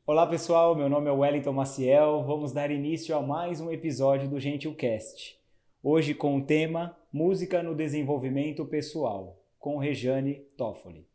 Olá pessoal, meu nome é Wellington Maciel, vamos dar início a mais um episódio do Gentilcast. Hoje com o tema Música no Desenvolvimento Pessoal, com Rejane Toffoli.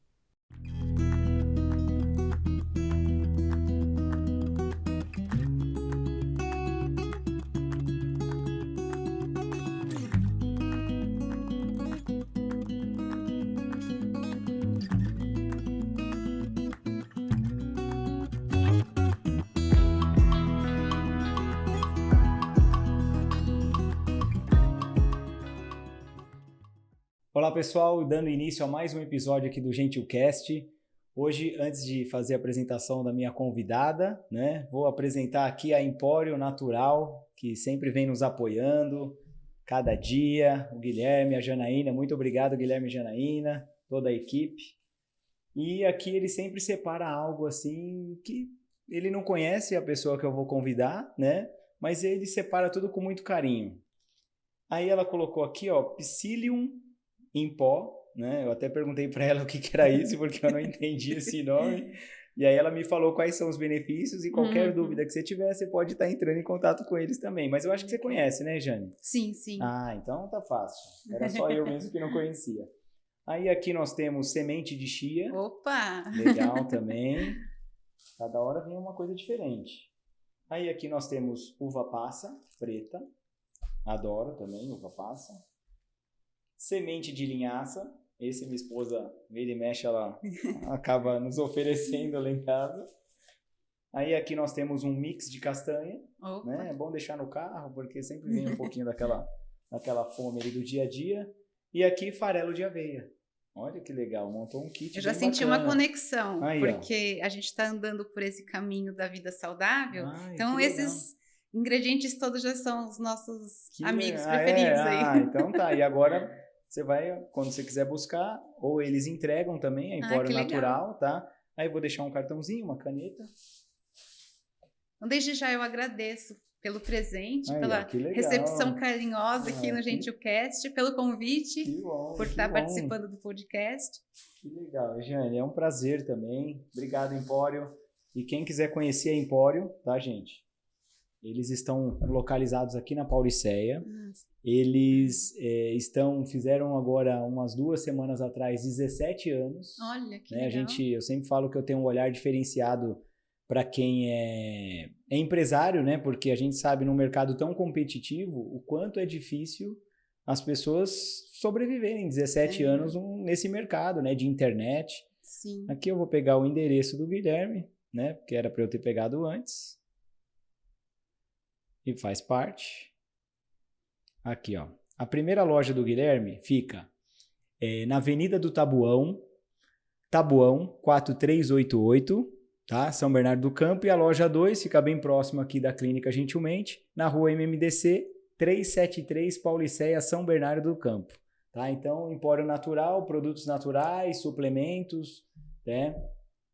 Olá pessoal, dando início a mais um episódio aqui do Gentilcast. Hoje, antes de fazer a apresentação da minha convidada, vou apresentar aqui a Empório Natural, que sempre vem nos apoiando, cada dia, o Guilherme, a Janaína, muito obrigado Guilherme e Janaína, toda a equipe. E aqui ele sempre separa algo assim que ele não conhece a pessoa que eu vou convidar, mas ele separa tudo com muito carinho. Aí ela colocou aqui, ó, Psyllium em pó, Eu até perguntei para ela o que era isso, porque eu não entendi esse nome. E aí ela me falou quais são os benefícios e qualquer dúvida que você tiver, você pode estar entrando em contato com eles também. Mas eu acho que você conhece, né, Jane? Sim, sim. Ah, então tá fácil. Era só eu mesmo que não conhecia. Aí aqui nós temos semente de chia. Opa! Legal também. Cada hora vem uma coisa diferente. Aí aqui nós temos uva passa preta. Adoro também uva passa. Semente de linhaça. Esse minha esposa, vira e mexe, ela acaba nos oferecendo lá em casa. Aí aqui nós temos um mix de castanha. É bom deixar no carro, porque sempre vem um pouquinho daquela fome ali do dia a dia. E aqui farelo de aveia. Olha que legal, montou um kit. Eu já bem senti bacana. Uma conexão, aí, porque a gente está andando por esse caminho da vida saudável. Então esses ingredientes todos já são os nossos amigos preferidos aí. Então tá. E agora você vai, quando você quiser buscar, ou eles entregam também, a Empório Natural, tá? Aí eu vou deixar um cartãozinho, uma caneta. Então desde já eu agradeço pelo presente, pela recepção carinhosa aqui no Gentilcast, pelo convite, por estar participando do podcast. Que legal, Jane, é um prazer também. Obrigado, Empório. E quem quiser conhecer a Empório, tá, gente? Eles estão localizados aqui na Pauliceia. Eles fizeram agora, umas 2 semanas atrás, 17 anos. Olha, que legal. Eu sempre falo que eu tenho um olhar diferenciado para quem é empresário, porque a gente sabe num mercado tão competitivo o quanto é difícil as pessoas sobreviverem 17 anos nesse mercado, de internet. Sim. Aqui eu vou pegar o endereço do Guilherme, porque era para eu ter pegado antes. E faz parte. Aqui, ó. A primeira loja do Guilherme fica na Avenida do Tabuão 4388, tá? São Bernardo do Campo. E a loja 2 fica bem próximo aqui da Clínica Gentilmente, na rua MMDC 373, Pauliceia, São Bernardo do Campo. Tá? Então, Empório Natural, produtos naturais, suplementos, né?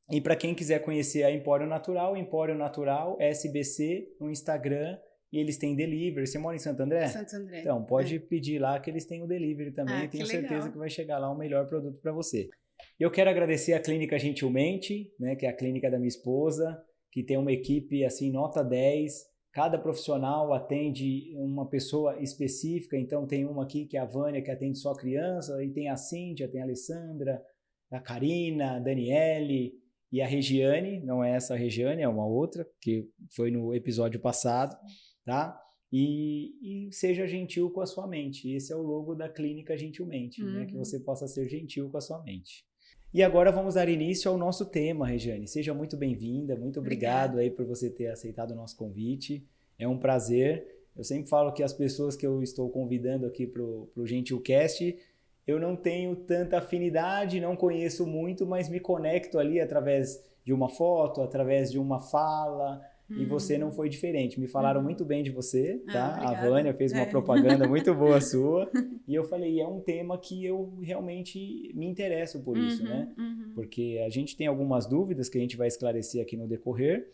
E para quem quiser conhecer a Empório Natural SBC no Instagram. E eles têm delivery. Você mora em Santo André? Santo André. Então, pode pedir lá que eles têm o delivery também. E tenho certeza que vai chegar lá o melhor produto para você. Eu quero agradecer a Clínica Gentilmente, que é a clínica da minha esposa, que tem uma equipe assim, nota 10. Cada profissional atende uma pessoa específica. Então, tem uma aqui que é a Vânia, que atende só criança. E tem a Cíntia, tem a Alessandra, a Karina, a Daniele e a Regiane. Não é essa a Regiane, é uma outra, que foi no episódio passado. Tá? E seja gentil com a sua mente. Esse é o logo da Clínica Gentilmente, que você possa ser gentil com a sua mente. E agora vamos dar início ao nosso tema, Regiane. Seja muito bem-vinda, muito obrigado aí por você ter aceitado o nosso convite. É um prazer. Eu sempre falo que as pessoas que eu estou convidando aqui para o Gentilcast, eu não tenho tanta afinidade, não conheço muito, mas me conecto ali através de uma foto, através de uma fala. E você não foi diferente. Me falaram muito bem de você, tá? A Vânia fez uma propaganda muito boa sua. E eu falei, é um tema que eu realmente me interesso por isso, Porque a gente tem algumas dúvidas que a gente vai esclarecer aqui no decorrer.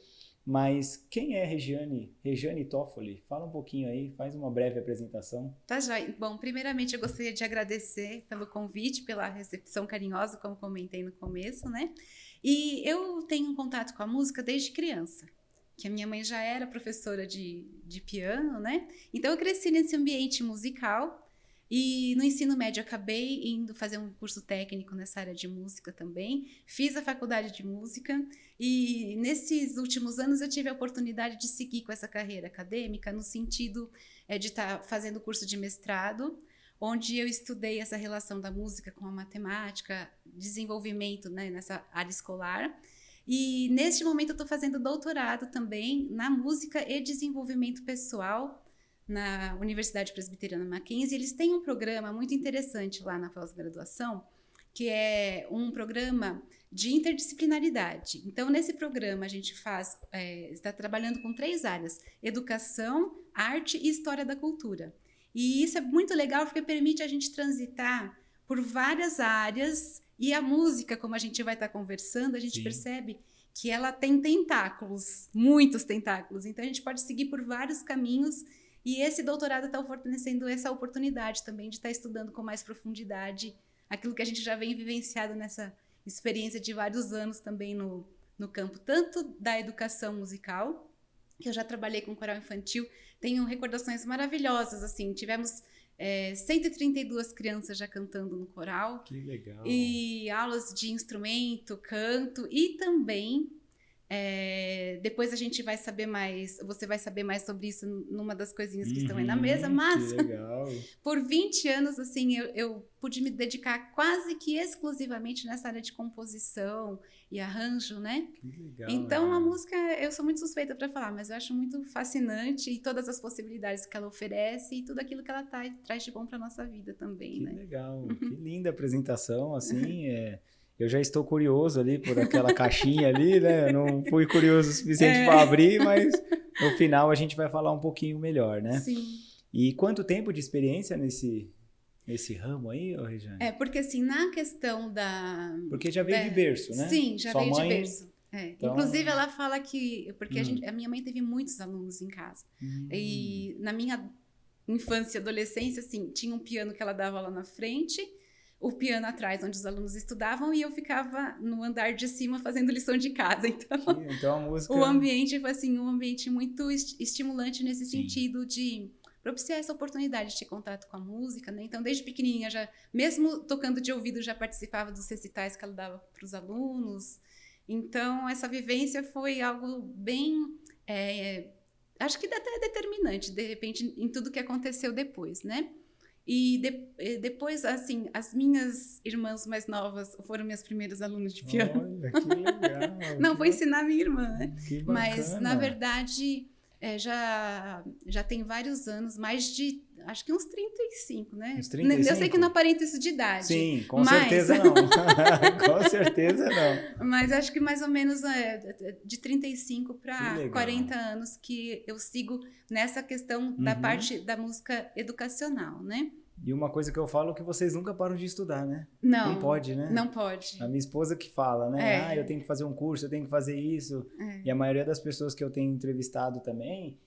Mas quem é Rejane Toffoli? Fala um pouquinho aí, faz uma breve apresentação. Tá, joia. Bom, primeiramente eu gostaria de agradecer pelo convite, pela recepção carinhosa, como comentei no começo, E eu tenho contato com a música desde criança, que a minha mãe já era professora de piano, né? Então eu cresci nesse ambiente musical e no ensino médio acabei indo fazer um curso técnico nessa área de música também. Fiz a faculdade de música e nesses últimos anos eu tive a oportunidade de seguir com essa carreira acadêmica no sentido de estar fazendo o curso de mestrado, onde eu estudei essa relação da música com a matemática, desenvolvimento, né, nessa área escolar. E neste momento eu estou fazendo doutorado também na música e desenvolvimento pessoal na Universidade Presbiteriana Mackenzie. Eles têm um programa muito interessante lá na pós-graduação, que é um programa de interdisciplinaridade. Então, nesse programa, a gente está trabalhando com 3 áreas: educação, arte e história da cultura. E isso é muito legal porque permite a gente transitar por várias áreas, e a música, como a gente vai estar conversando, a gente Sim. percebe que ela tem tentáculos, muitos tentáculos. Então, a gente pode seguir por vários caminhos. E esse doutorado está fornecendo essa oportunidade também de estar estudando com mais profundidade aquilo que a gente já vem vivenciado nessa experiência de vários anos também no campo, tanto da educação musical, que eu já trabalhei com coral infantil, tenho recordações maravilhosas, assim, tivemos 132 crianças já cantando no coral. Que legal! E aulas de instrumento, canto e também... depois a gente vai saber mais, você vai saber mais sobre isso numa das coisinhas que estão aí na mesa, mas que legal. Por 20 anos, assim, eu pude me dedicar quase que exclusivamente nessa área de composição e arranjo, né? Que legal. Então, a música, eu sou muito suspeita para falar, mas eu acho muito fascinante e todas as possibilidades que ela oferece e tudo aquilo que ela traz de bom para nossa vida também, que né? Que legal, que linda apresentação, assim, Eu já estou curioso ali por aquela caixinha ali, né? Eu não fui curioso o suficiente para abrir, mas no final a gente vai falar um pouquinho melhor, né? Sim. E quanto tempo de experiência nesse ramo aí, Regiane? Porque assim, na questão da... Porque já veio de berço, né? Sim, já Sua veio mãe... de berço. Então... Inclusive, ela fala que... Porque a minha mãe teve muitos alunos em casa. E na minha infância e adolescência, assim, tinha um piano que ela dava lá na frente... o piano atrás, onde os alunos estudavam, e eu ficava no andar de cima fazendo lição de casa. Então a música... O ambiente foi assim, um ambiente muito estimulante nesse sentido de propiciar essa oportunidade de ter contato com a música, né? Então, desde pequenininha, já, mesmo tocando de ouvido, já participava dos recitais que ela dava para os alunos. Então, essa vivência foi algo bem... acho que até determinante, de repente, em tudo que aconteceu depois, né? E depois, assim, as minhas irmãs mais novas foram minhas primeiras alunas de piano. Olha, que legal! Não, foi ensinar minha irmã, né? Que bacana. Mas, na verdade, já tem vários anos, mais de, acho que uns 35, né? Uns 35? Eu sei que não aparenta isso de idade. Sim, com certeza não. Com certeza não. Mas acho que mais ou menos de 35 para 40 anos que eu sigo nessa questão da parte da música educacional, né? E uma coisa que eu falo é que vocês nunca param de estudar, né? Não. Não pode, né? Não pode. A minha esposa que fala, né? Eu tenho que fazer um curso, eu tenho que fazer isso. E a maioria das pessoas que eu tenho entrevistado também,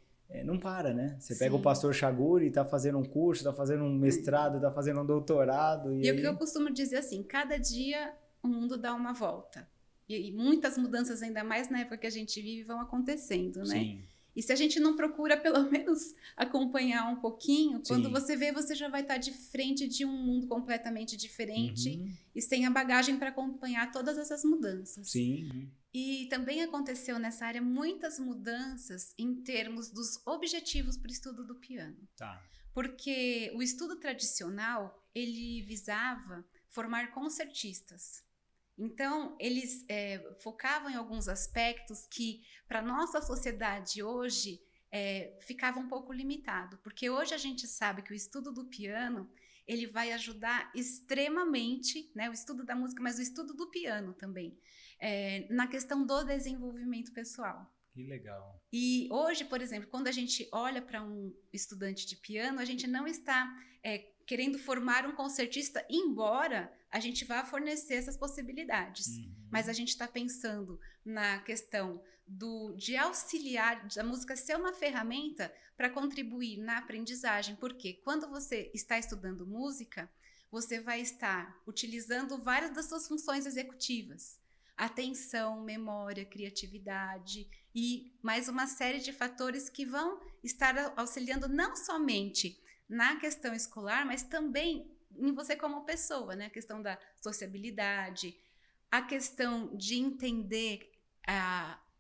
não para, né? Você pega o pastor Chaguri, tá fazendo um curso, tá fazendo um mestrado, tá fazendo um doutorado. E o que eu costumo dizer assim, cada dia o mundo dá uma volta. E muitas mudanças, ainda mais na época que a gente vive, vão acontecendo, né? Sim. E se a gente não procura, pelo menos, acompanhar um pouquinho, quando você vê, você já vai estar de frente de um mundo completamente diferente e sem a bagagem para acompanhar todas essas mudanças. Sim. E também aconteceu nessa área muitas mudanças em termos dos objetivos para o estudo do piano. Tá. Porque o estudo tradicional, ele visava formar concertistas. Então, eles focavam em alguns aspectos que, para a nossa sociedade hoje, ficava um pouco limitado. Porque hoje a gente sabe que o estudo do piano, ele vai ajudar extremamente, né, o estudo da música, mas o estudo do piano também, na questão do desenvolvimento pessoal. Que legal. E hoje, por exemplo, quando a gente olha para um estudante de piano, a gente não está querendo formar um concertista, embora a gente vá fornecer essas possibilidades. Mas a gente está pensando na questão de auxiliar, da música ser uma ferramenta para contribuir na aprendizagem, porque quando você está estudando música, você vai estar utilizando várias das suas funções executivas. atenção, memória, criatividade e mais uma série de fatores que vão estar auxiliando não somente na questão escolar, mas também em você como pessoa, né? A questão da sociabilidade, a questão de entender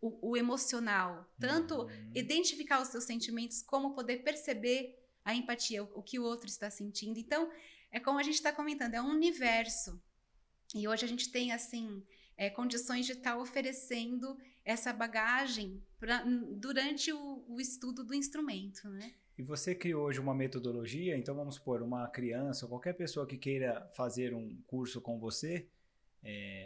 o emocional, tanto identificar os seus sentimentos, como poder perceber a empatia, o que o outro está sentindo. Então, é como a gente está comentando, é um universo. E hoje a gente tem, assim, condições de estar oferecendo essa bagagem durante o estudo do instrumento, né? E você criou hoje uma metodologia, então vamos supor, uma criança ou qualquer pessoa que queira fazer um curso com você,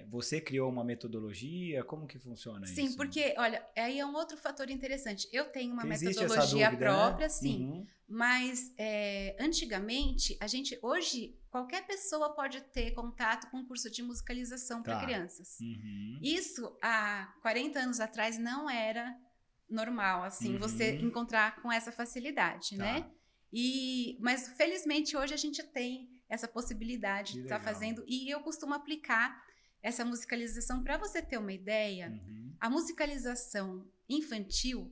você criou uma metodologia? Como que funciona isso? Sim, porque, olha, aí é um outro fator interessante. Eu tenho uma Existe metodologia essa dúvida, própria, né? sim, mas antigamente, hoje, qualquer pessoa pode ter contato com um curso de musicalização para crianças. Isso, há 40 anos atrás, não era normal, assim, você encontrar com essa facilidade, né? Mas, felizmente, hoje a gente tem essa possibilidade de estar fazendo, e eu costumo aplicar essa musicalização. Para você ter uma ideia, a musicalização infantil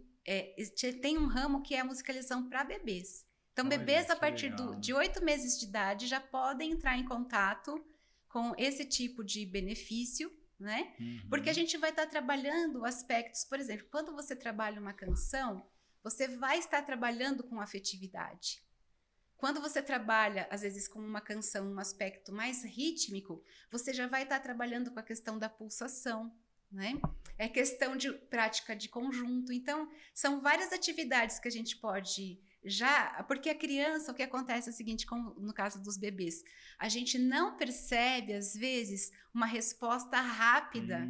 tem um ramo que é a musicalização para bebês. Então, olha, bebês a partir de 8 meses de idade já podem entrar em contato com esse tipo de benefício, né? Porque a gente vai estar trabalhando aspectos, por exemplo, quando você trabalha uma canção, você vai estar trabalhando com afetividade. Quando você trabalha, às vezes, com uma canção, um aspecto mais rítmico, você já vai estar trabalhando com a questão da pulsação, né? É questão de prática de conjunto. Então, são várias atividades que a gente pode porque a criança, o que acontece é o seguinte, como no caso dos bebês, a gente não percebe, às vezes, uma resposta rápida.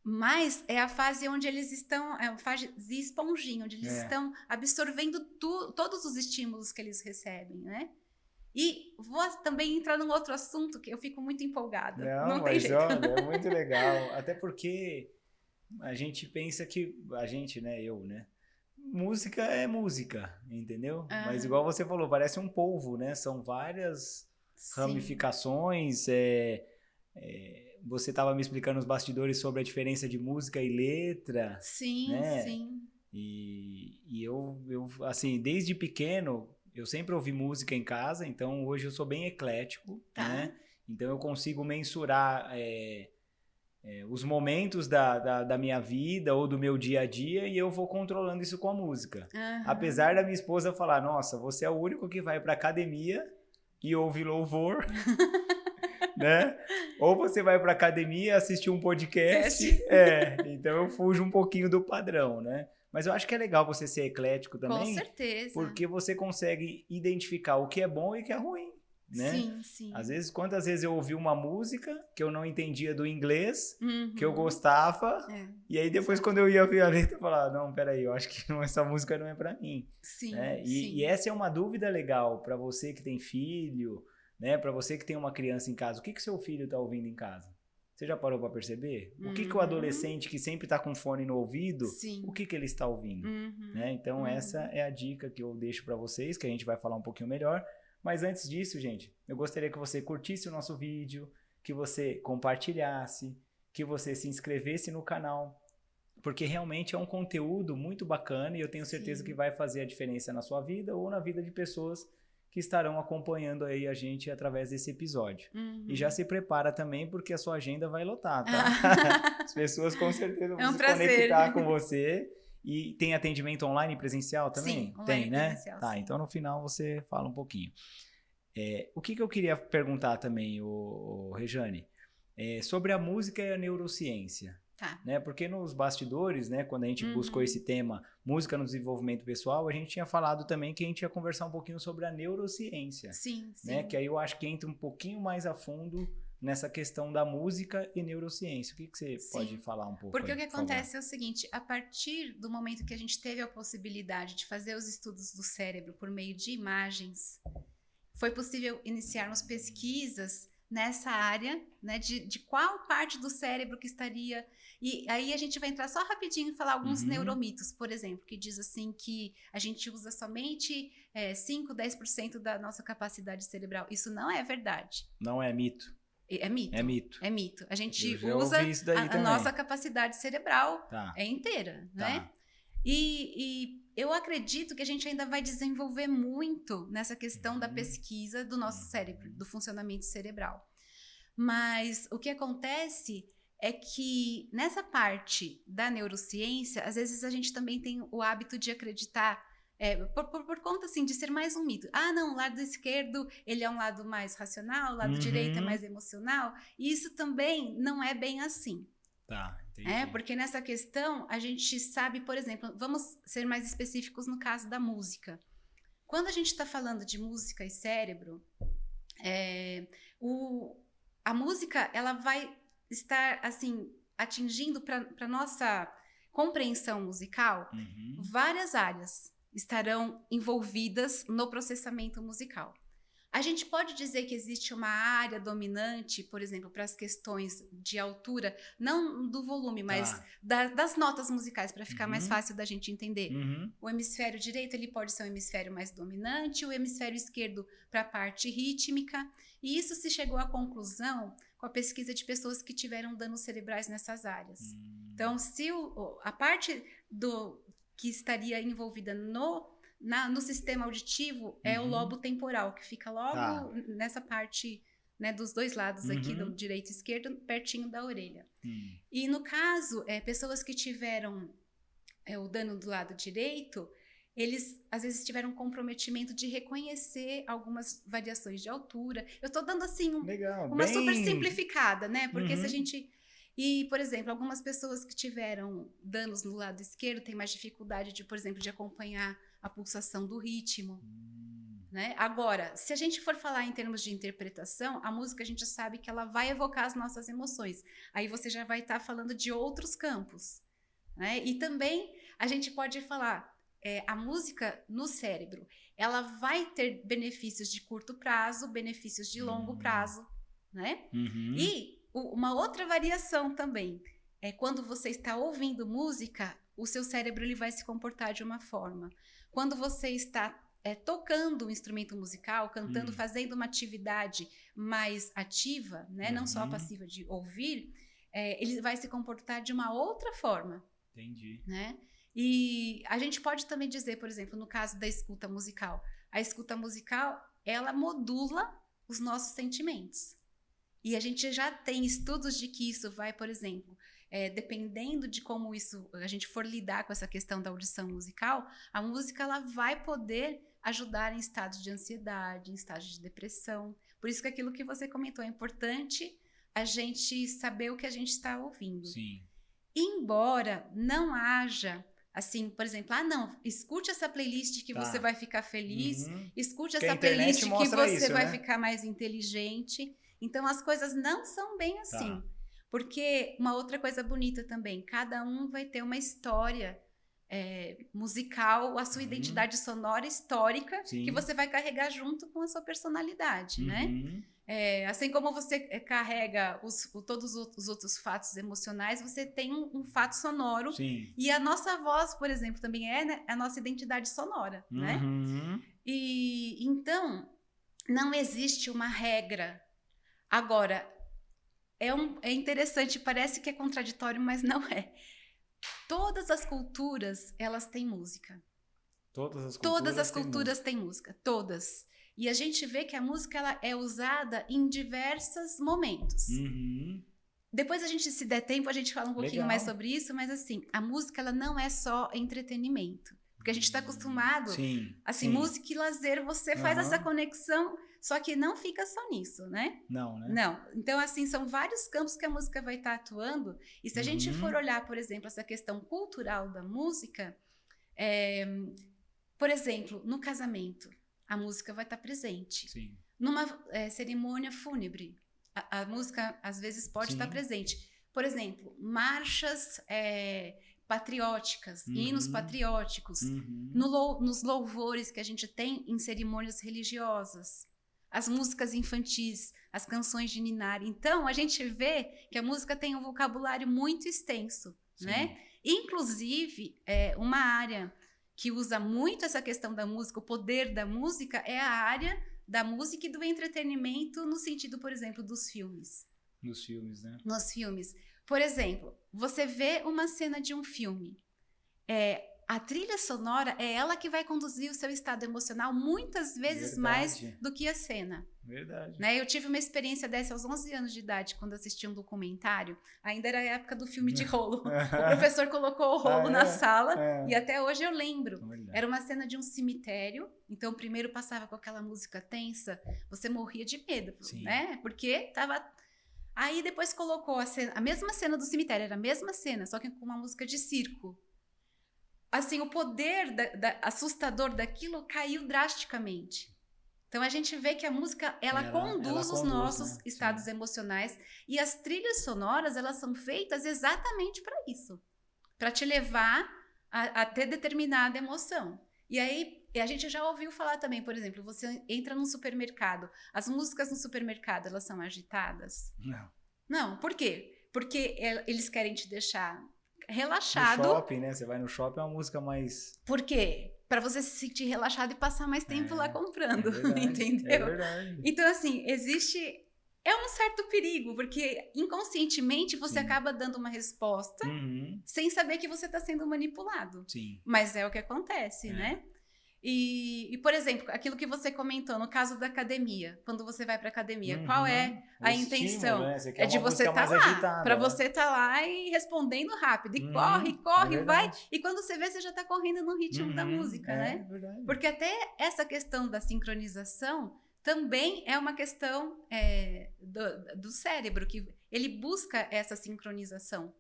Mas é a fase onde eles estão, é a fase de esponjinha, onde eles estão absorvendo todos os estímulos que eles recebem, né? E vou também entrar num outro assunto que eu fico muito empolgada. Não tem jeito. Olha, é muito legal. Até porque a gente pensa que, eu, né? Música é música, entendeu? Mas igual você falou, parece um polvo, né? São várias ramificações, você estava me explicando nos bastidores sobre a diferença de música e letra. Sim, né? sim. E eu, assim, desde pequeno, eu sempre ouvi música em casa, então hoje eu sou bem eclético, né? Então eu consigo mensurar os momentos da minha vida ou do meu dia a dia e eu vou controlando isso com a música. Apesar da minha esposa falar, nossa, você é o único que vai pra academia e ouve louvor... né? Ou você vai pra academia assistir um podcast. Então eu fujo um pouquinho do padrão, né? Mas eu acho que é legal você ser eclético também. Com certeza. Porque você consegue identificar o que é bom e o que é ruim, né? Sim, sim. Às vezes, quantas vezes eu ouvi uma música que eu não entendia do inglês, que eu gostava, e aí depois quando eu ia ver a letra, eu falava, não, peraí, eu acho que essa música não é pra mim. Sim, né? sim. E essa é uma dúvida legal pra você que tem filho, né? Para você que tem uma criança em casa, o que seu filho está ouvindo em casa? Você já parou para perceber? O que o adolescente que sempre está com fone no ouvido, o que ele está ouvindo? Né? Então essa é a dica que eu deixo para vocês, que a gente vai falar um pouquinho melhor. Mas antes disso, gente, eu gostaria que você curtisse o nosso vídeo, que você compartilhasse, que você se inscrevesse no canal, porque realmente é um conteúdo muito bacana e eu tenho certeza que vai fazer a diferença na sua vida ou na vida de pessoas que estarão acompanhando aí a gente através desse episódio. E já se prepara também, porque a sua agenda vai lotar, tá? As pessoas com certeza vão se conectar com você. E tem atendimento online e presencial também? Sim, tem, né? Presencial, tá, então no final você fala um pouquinho. O que eu queria perguntar também, Rejane, sobre a música e a neurociência. Né? Porque nos bastidores, né, quando a gente buscou esse tema, música no desenvolvimento pessoal, a gente tinha falado também que a gente ia conversar um pouquinho sobre a neurociência. Sim, sim. Né? Que aí eu acho que entra um pouquinho mais a fundo nessa questão da música e neurociência. O que você pode falar um pouco? Porque aí, o que acontece é o seguinte, a partir do momento que a gente teve a possibilidade de fazer os estudos do cérebro por meio de imagens, foi possível iniciarmos pesquisas nessa área, né, de qual parte do cérebro que estaria... E aí a gente vai entrar só rapidinho e falar alguns neuromitos, por exemplo, que diz assim que a gente usa somente 5, 10% da nossa capacidade cerebral. Isso não é verdade. Não é mito. É mito. É mito. É mito. A gente Eu usa a nossa capacidade cerebral Tá. inteira, Tá. né? E eu acredito que a gente ainda vai desenvolver muito nessa questão da pesquisa do nosso cérebro, do funcionamento cerebral. Mas o que acontece é que nessa parte da neurociência, às vezes a gente também tem o hábito de acreditar, por conta assim, de ser mais um mito. Ah, não, o lado esquerdo ele é um lado mais racional, o lado direito é mais emocional. E isso também não é bem assim. Tá, entendi. Porque nessa questão a gente sabe, por exemplo, vamos ser mais específicos no caso da música. Quando a gente está falando de música e cérebro, a música ela vai estar assim atingindo para nossa compreensão musical várias áreas estarão envolvidas no processamento musical. A gente pode dizer que existe uma área dominante, por exemplo, para as questões de altura, não do volume, mas das notas musicais, para ficar mais fácil da gente entender. O hemisfério direito ele pode ser um hemisfério mais dominante, o hemisfério esquerdo para a parte rítmica, e isso se chegou à conclusão com a pesquisa de pessoas que tiveram danos cerebrais nessas áreas. Então, se a parte que estaria envolvida no sistema auditivo é o lobo temporal, que fica logo nessa parte, né, dos dois lados aqui, do direito e esquerdo, pertinho da orelha. E no caso, pessoas que tiveram o dano do lado direito, eles às vezes tiveram um comprometimento de reconhecer algumas variações de altura. Eu estou dando assim uma super simplificada, né? Porque se a gente... E, por exemplo, algumas pessoas que tiveram danos no lado esquerdo têm mais dificuldade de, por exemplo, de acompanhar a pulsação do ritmo, né? Agora, se a gente for falar em termos de interpretação, a música a gente sabe que ela vai evocar as nossas emoções. Aí você já vai estar falando de outros campos, né? E também a gente pode falar, a música no cérebro, ela vai ter benefícios de curto prazo, benefícios de longo prazo, né? E uma outra variação também é quando você está ouvindo música, o seu cérebro ele vai se comportar de uma forma. Quando você está tocando um instrumento musical, cantando, fazendo uma atividade mais ativa, né? Não só passiva de ouvir, ele vai se comportar de uma outra forma. Entendi. Né? E a gente pode também dizer, por exemplo, no caso da escuta musical, a escuta musical, ela modula os nossos sentimentos. E a gente já tem estudos de que isso vai, por exemplo, dependendo de como a gente for lidar com essa questão da audição musical, a música ela vai poder ajudar em estados de ansiedade, em estados de depressão. Por isso que aquilo que você comentou é importante a gente saber o que a gente está ouvindo. Sim. Embora não haja, assim, por exemplo, não, escute essa playlist que você vai ficar feliz, escute essa playlist que você vai ficar mais inteligente. Então, as coisas não são bem assim. Porque uma outra coisa bonita também, cada um vai ter uma história musical, a sua identidade sonora histórica, que você vai carregar junto com a sua personalidade, né? Assim como você carrega todos os outros fatos emocionais, você tem um fato sonoro. Sim. E a nossa voz, por exemplo, também é a nossa identidade sonora, né? E então, não existe uma regra. Agora, é interessante, parece que é contraditório, mas não é. Todas as culturas, elas têm música. Todas as culturas têm música, todas. E a gente vê que a música ela é usada em diversos momentos. Depois a gente, se der tempo, a gente fala um pouquinho mais sobre isso, mas assim, a música ela não é só entretenimento. Porque a gente está acostumado, música e lazer, você faz essa conexão, só que não fica só nisso, né? Não, né? Não. Então, assim, são vários campos que a música vai estar atuando. E se a gente for olhar, por exemplo, essa questão cultural da música, por exemplo, no casamento, a música vai estar presente. Sim. Numa cerimônia fúnebre, a música, às vezes, pode estar presente. Por exemplo, marchas patrióticas, hinos patrióticos, nos louvores que a gente tem em cerimônias religiosas, as músicas infantis, as canções de ninar. Então, a gente vê que a música tem um vocabulário muito extenso, né? Inclusive, uma área que usa muito essa questão da música, o poder da música, é a área da música e do entretenimento no sentido, por exemplo, dos filmes. Nos filmes, né? Nos filmes. Por exemplo, você vê uma cena de um filme. A trilha sonora é ela que vai conduzir o seu estado emocional muitas vezes mais do que a cena. Verdade. Né? Eu tive uma experiência dessa aos 11 anos de idade, quando assisti um documentário. Ainda era a época do filme de rolo. O professor colocou o rolo na sala e até hoje eu lembro. Era uma cena de um cemitério. Então, primeiro passava com aquela música tensa. Você morria de medo, né? Porque tava... Aí depois colocou a mesma cena do cemitério. Era a mesma cena, só que com uma música de circo. Assim, o poder assustador daquilo caiu drasticamente. Então, a gente vê que a música, ela conduz os nossos estados emocionais. E as trilhas sonoras, elas são feitas exatamente para isso. Para te levar a ter determinada emoção. E aí, a gente já ouviu falar também, por exemplo, você entra num supermercado. As músicas no supermercado, elas são agitadas? Não. Não, por quê? Porque eles querem te deixar... relaxado. No shopping, né? Você vai no shopping, é uma música mais... Por quê? Para você se sentir relaxado e passar mais tempo lá comprando, entendeu? É verdade. Então, assim, é um certo perigo, porque inconscientemente você acaba dando uma resposta sem saber que você está sendo manipulado. Sim. Mas é o que acontece, né? E, por exemplo, aquilo que você comentou no caso da academia, quando você vai para academia, qual é a intenção? Né? É de você estar lá, para você estar lá e respondendo rápido, e corre, vai, e quando você vê, você já está correndo no ritmo da música, né? É verdade. Porque até essa questão da sincronização também é uma questão do cérebro, que ele busca essa sincronização.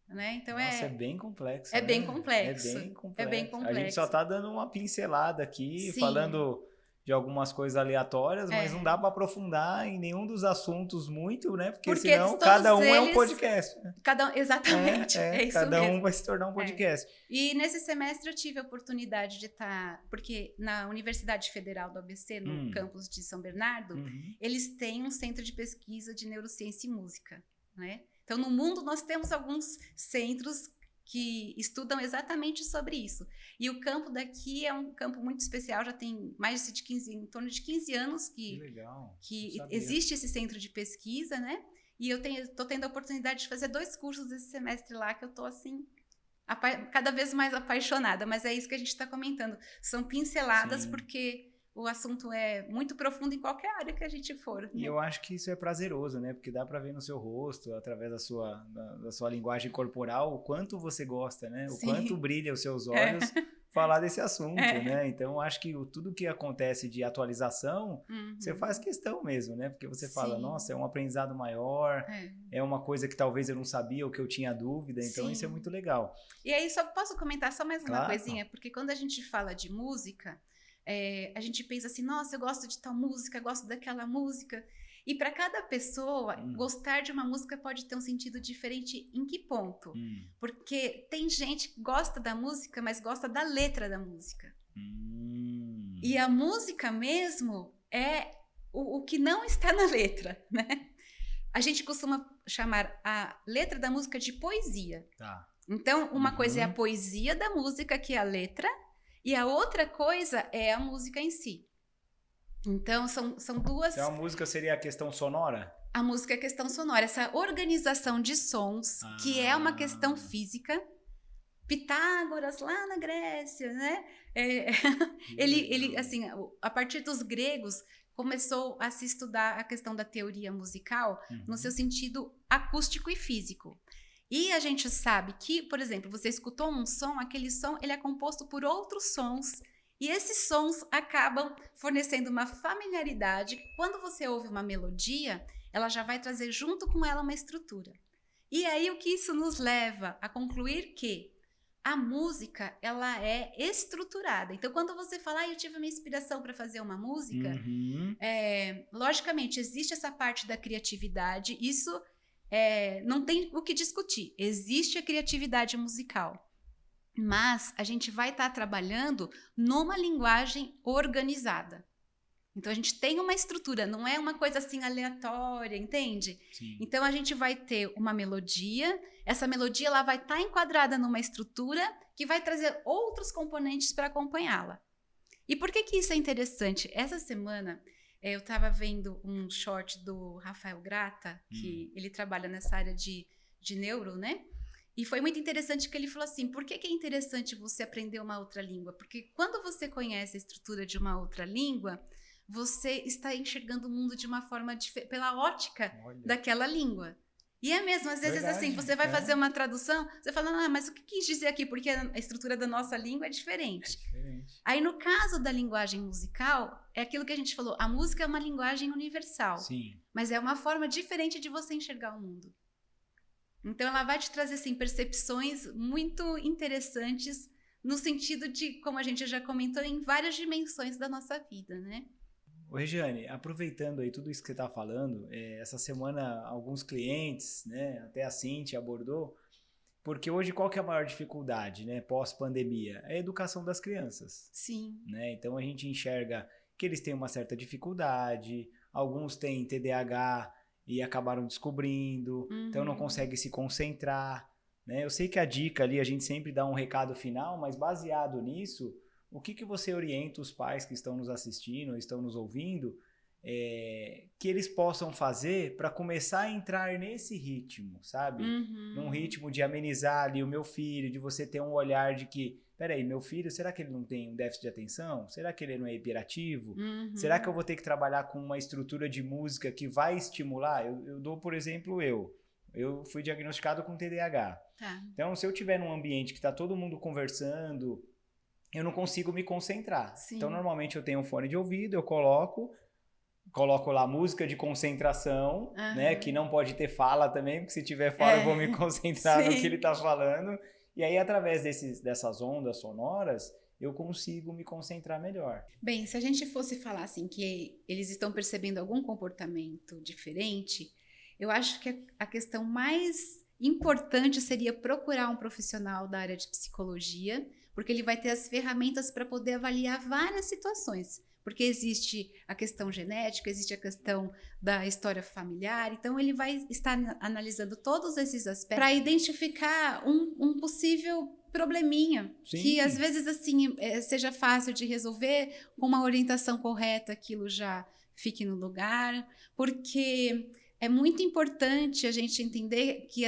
Né? Então é bem complexo. É bem complexo. É bem complexo. A gente só tá dando uma pincelada aqui, falando de algumas coisas aleatórias, mas não dá para aprofundar em nenhum dos assuntos muito, né? Porque senão cada um é um podcast. Né? Exatamente. É isso cada mesmo. Um vai se tornar um podcast. E nesse semestre eu tive a oportunidade de estar... Porque na Universidade Federal do ABC, no campus de São Bernardo, eles têm um centro de pesquisa de neurociência e música, né? Então, no mundo, nós temos alguns centros que estudam exatamente sobre isso. E o campo daqui é um campo muito especial, já tem mais de 15, em torno de 15 anos que existe esse centro de pesquisa, né? E eu estou tendo a oportunidade de fazer 2 cursos esse semestre lá, que eu estou, assim, cada vez mais apaixonada. Mas é isso que a gente está comentando. São pinceladas, porque... o assunto é muito profundo em qualquer área que a gente for. Né? E eu acho que isso é prazeroso, né? Porque dá para ver no seu rosto, através da sua linguagem corporal, o quanto você gosta, né? O quanto brilha os seus olhos falar desse assunto, né? Então, eu acho que tudo que acontece de atualização, você faz questão mesmo, né? Porque você fala, nossa, é um aprendizado maior, é uma coisa que talvez eu não sabia ou que eu tinha dúvida, então isso é muito legal. E aí, só posso comentar só mais uma coisinha? Porque quando a gente fala de música... a gente pensa assim, nossa, eu gosto de tal música, gosto daquela música. E para cada pessoa, gostar de uma música pode ter um sentido diferente em que ponto? Porque tem gente que gosta da música, mas gosta da letra da música. E a música mesmo é o que não está na letra, né? A gente costuma chamar a letra da música de poesia. Então, uma coisa é a poesia da música, que é a letra, e a outra coisa é a música em si. Então, são duas... Então, a música seria a questão sonora? A música é a questão sonora. Essa organização de sons, que é uma questão física. Pitágoras, lá na Grécia, né? Ele, assim, a partir dos gregos, começou a se estudar a questão da teoria musical no seu sentido acústico e físico. E a gente sabe que, por exemplo, você escutou um som, aquele som ele é composto por outros sons, e esses sons acabam fornecendo uma familiaridade. Quando você ouve uma melodia, ela já vai trazer junto com ela uma estrutura. E aí o que isso nos leva a concluir que a música, ela é estruturada. Então, quando você fala, eu tive uma inspiração para fazer uma música, logicamente, existe essa parte da criatividade, isso... não tem o que discutir, existe a criatividade musical, mas a gente vai estar trabalhando numa linguagem organizada. Então a gente tem uma estrutura, não é uma coisa assim aleatória, entende? Sim. Então a gente vai ter uma melodia, essa melodia ela vai estar enquadrada numa estrutura que vai trazer outros componentes para acompanhá-la. E por que isso é interessante? Essa semana eu estava vendo um short do Rafael Grata, que ele trabalha nessa área de neuro, né? E foi muito interessante que ele falou assim, por que é interessante você aprender uma outra língua? Porque quando você conhece a estrutura de uma outra língua, você está enxergando o mundo de uma forma diferente, pela ótica daquela língua. E é mesmo, às vezes assim, você vai fazer uma tradução, você fala, mas o que quis dizer aqui? Porque a estrutura da nossa língua é diferente. Aí no caso da linguagem musical, é aquilo que a gente falou, a música é uma linguagem universal. Sim. Mas é uma forma diferente de você enxergar o mundo. Então, ela vai te trazer, assim, percepções muito interessantes no sentido de, como a gente já comentou, em várias dimensões da nossa vida, né? Ô, Regiane, aproveitando aí tudo isso que você está falando, essa semana alguns clientes, né, até a Cintia abordou, porque hoje qual que é a maior dificuldade, né, pós-pandemia? É a educação das crianças. Sim. Né? Então, a gente enxerga que eles têm uma certa dificuldade, alguns têm TDAH, e acabaram descobrindo, então não consegue se concentrar, né? Eu sei que a dica ali, a gente sempre dá um recado final, mas baseado nisso, o que você orienta os pais que estão nos assistindo, estão nos ouvindo, que eles possam fazer para começar a entrar nesse ritmo, sabe? Num ritmo de amenizar ali o meu filho, de você ter um olhar de que, peraí, meu filho, será que ele não tem um déficit de atenção? Será que ele não é hiperativo? Será que eu vou ter que trabalhar com uma estrutura de música que vai estimular? Eu dou, por exemplo, eu fui diagnosticado com TDAH. Tá. Então, se eu estiver num ambiente que está todo mundo conversando, eu não consigo me concentrar. Sim. Então, normalmente eu tenho um fone de ouvido, eu coloco lá música de concentração, né? Que não pode ter fala também, porque se tiver fala eu vou me concentrar no que ele está falando. E aí, através dessas ondas sonoras, eu consigo me concentrar melhor. Bem, se a gente fosse falar assim que eles estão percebendo algum comportamento diferente, eu acho que a questão mais importante seria procurar um profissional da área de psicologia, porque ele vai ter as ferramentas para poder avaliar várias situações. Porque existe a questão genética, existe a questão da história familiar, então ele vai estar analisando todos esses aspectos para identificar um possível probleminha, Sim. Que às vezes assim seja fácil de resolver, com uma orientação correta aquilo já fique no lugar, porque é muito importante a gente entender que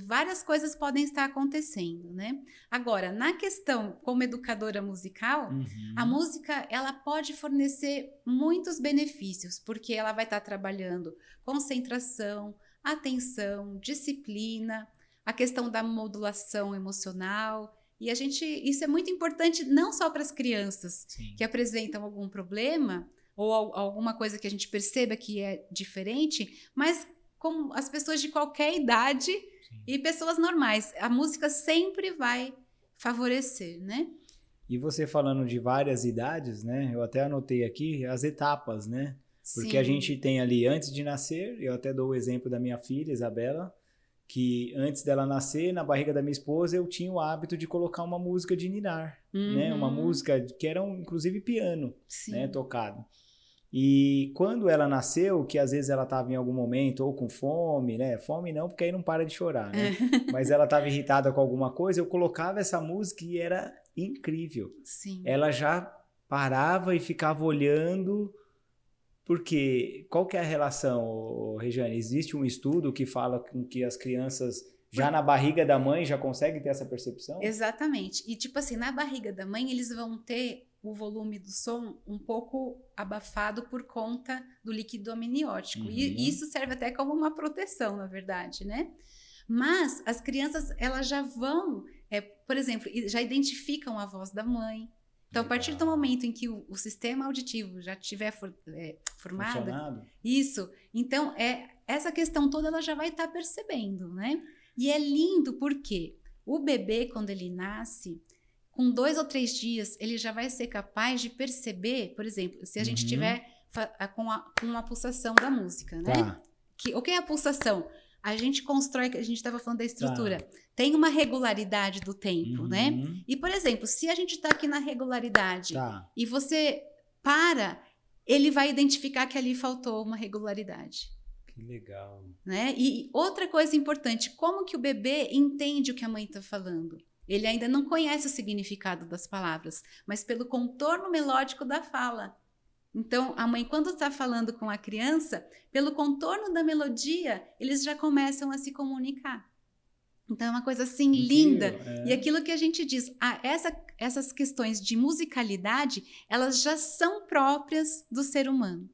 várias coisas podem estar acontecendo, né? Agora, na questão como educadora musical, a música ela pode fornecer muitos benefícios, porque ela vai estar trabalhando concentração, atenção, disciplina, a questão da modulação emocional, e isso é muito importante não só para as crianças que apresentam algum problema ou alguma coisa que a gente perceba que é diferente, mas com as pessoas de qualquer idade e pessoas normais. A música sempre vai favorecer, né? E você falando de várias idades, né? Eu até anotei aqui as etapas, né? Porque a gente tem ali, antes de nascer, eu até dou o exemplo da minha filha, Isabela, que antes dela nascer, na barriga da minha esposa, eu tinha o hábito de colocar uma música de ninar, né? Uma música que era, inclusive, piano, né? Tocado. E quando ela nasceu, que às vezes ela estava em algum momento ou com fome, né? Fome não, porque aí não para de chorar, né? Mas ela estava irritada com alguma coisa, eu colocava essa música e era incrível. Ela já parava e ficava olhando, porque qual que é a relação, Regiane? Existe um estudo que fala com que as crianças já na barriga da mãe já conseguem ter essa percepção? Exatamente. E tipo assim, na barriga da mãe eles vão ter o volume do som um pouco abafado por conta do líquido amniótico. E isso serve até como uma proteção, na verdade, né? Mas as crianças, elas já vão, por exemplo, já identificam a voz da mãe. Então, a partir do momento em que o sistema auditivo já estiver formado, isso, então essa questão toda ela já vai estar percebendo, né? E é lindo porque o bebê, quando ele nasce, com 2 ou 3 dias, ele já vai ser capaz de perceber, por exemplo, se a gente tiver com a pulsação da música, né? O que é a pulsação? A gente constrói, a gente estava falando da estrutura, tem uma regularidade do tempo, né? E, por exemplo, se a gente está aqui na regularidade e você para, ele vai identificar que ali faltou uma regularidade. Que legal. Né? E outra coisa importante, como que o bebê entende o que a mãe está falando? Ele ainda não conhece o significado das palavras, mas pelo contorno melódico da fala. Então, a mãe, quando está falando com a criança, pelo contorno da melodia, eles já começam a se comunicar. Então, é uma coisa assim linda. E aquilo que a gente diz, essas questões de musicalidade, elas já são próprias do ser humano.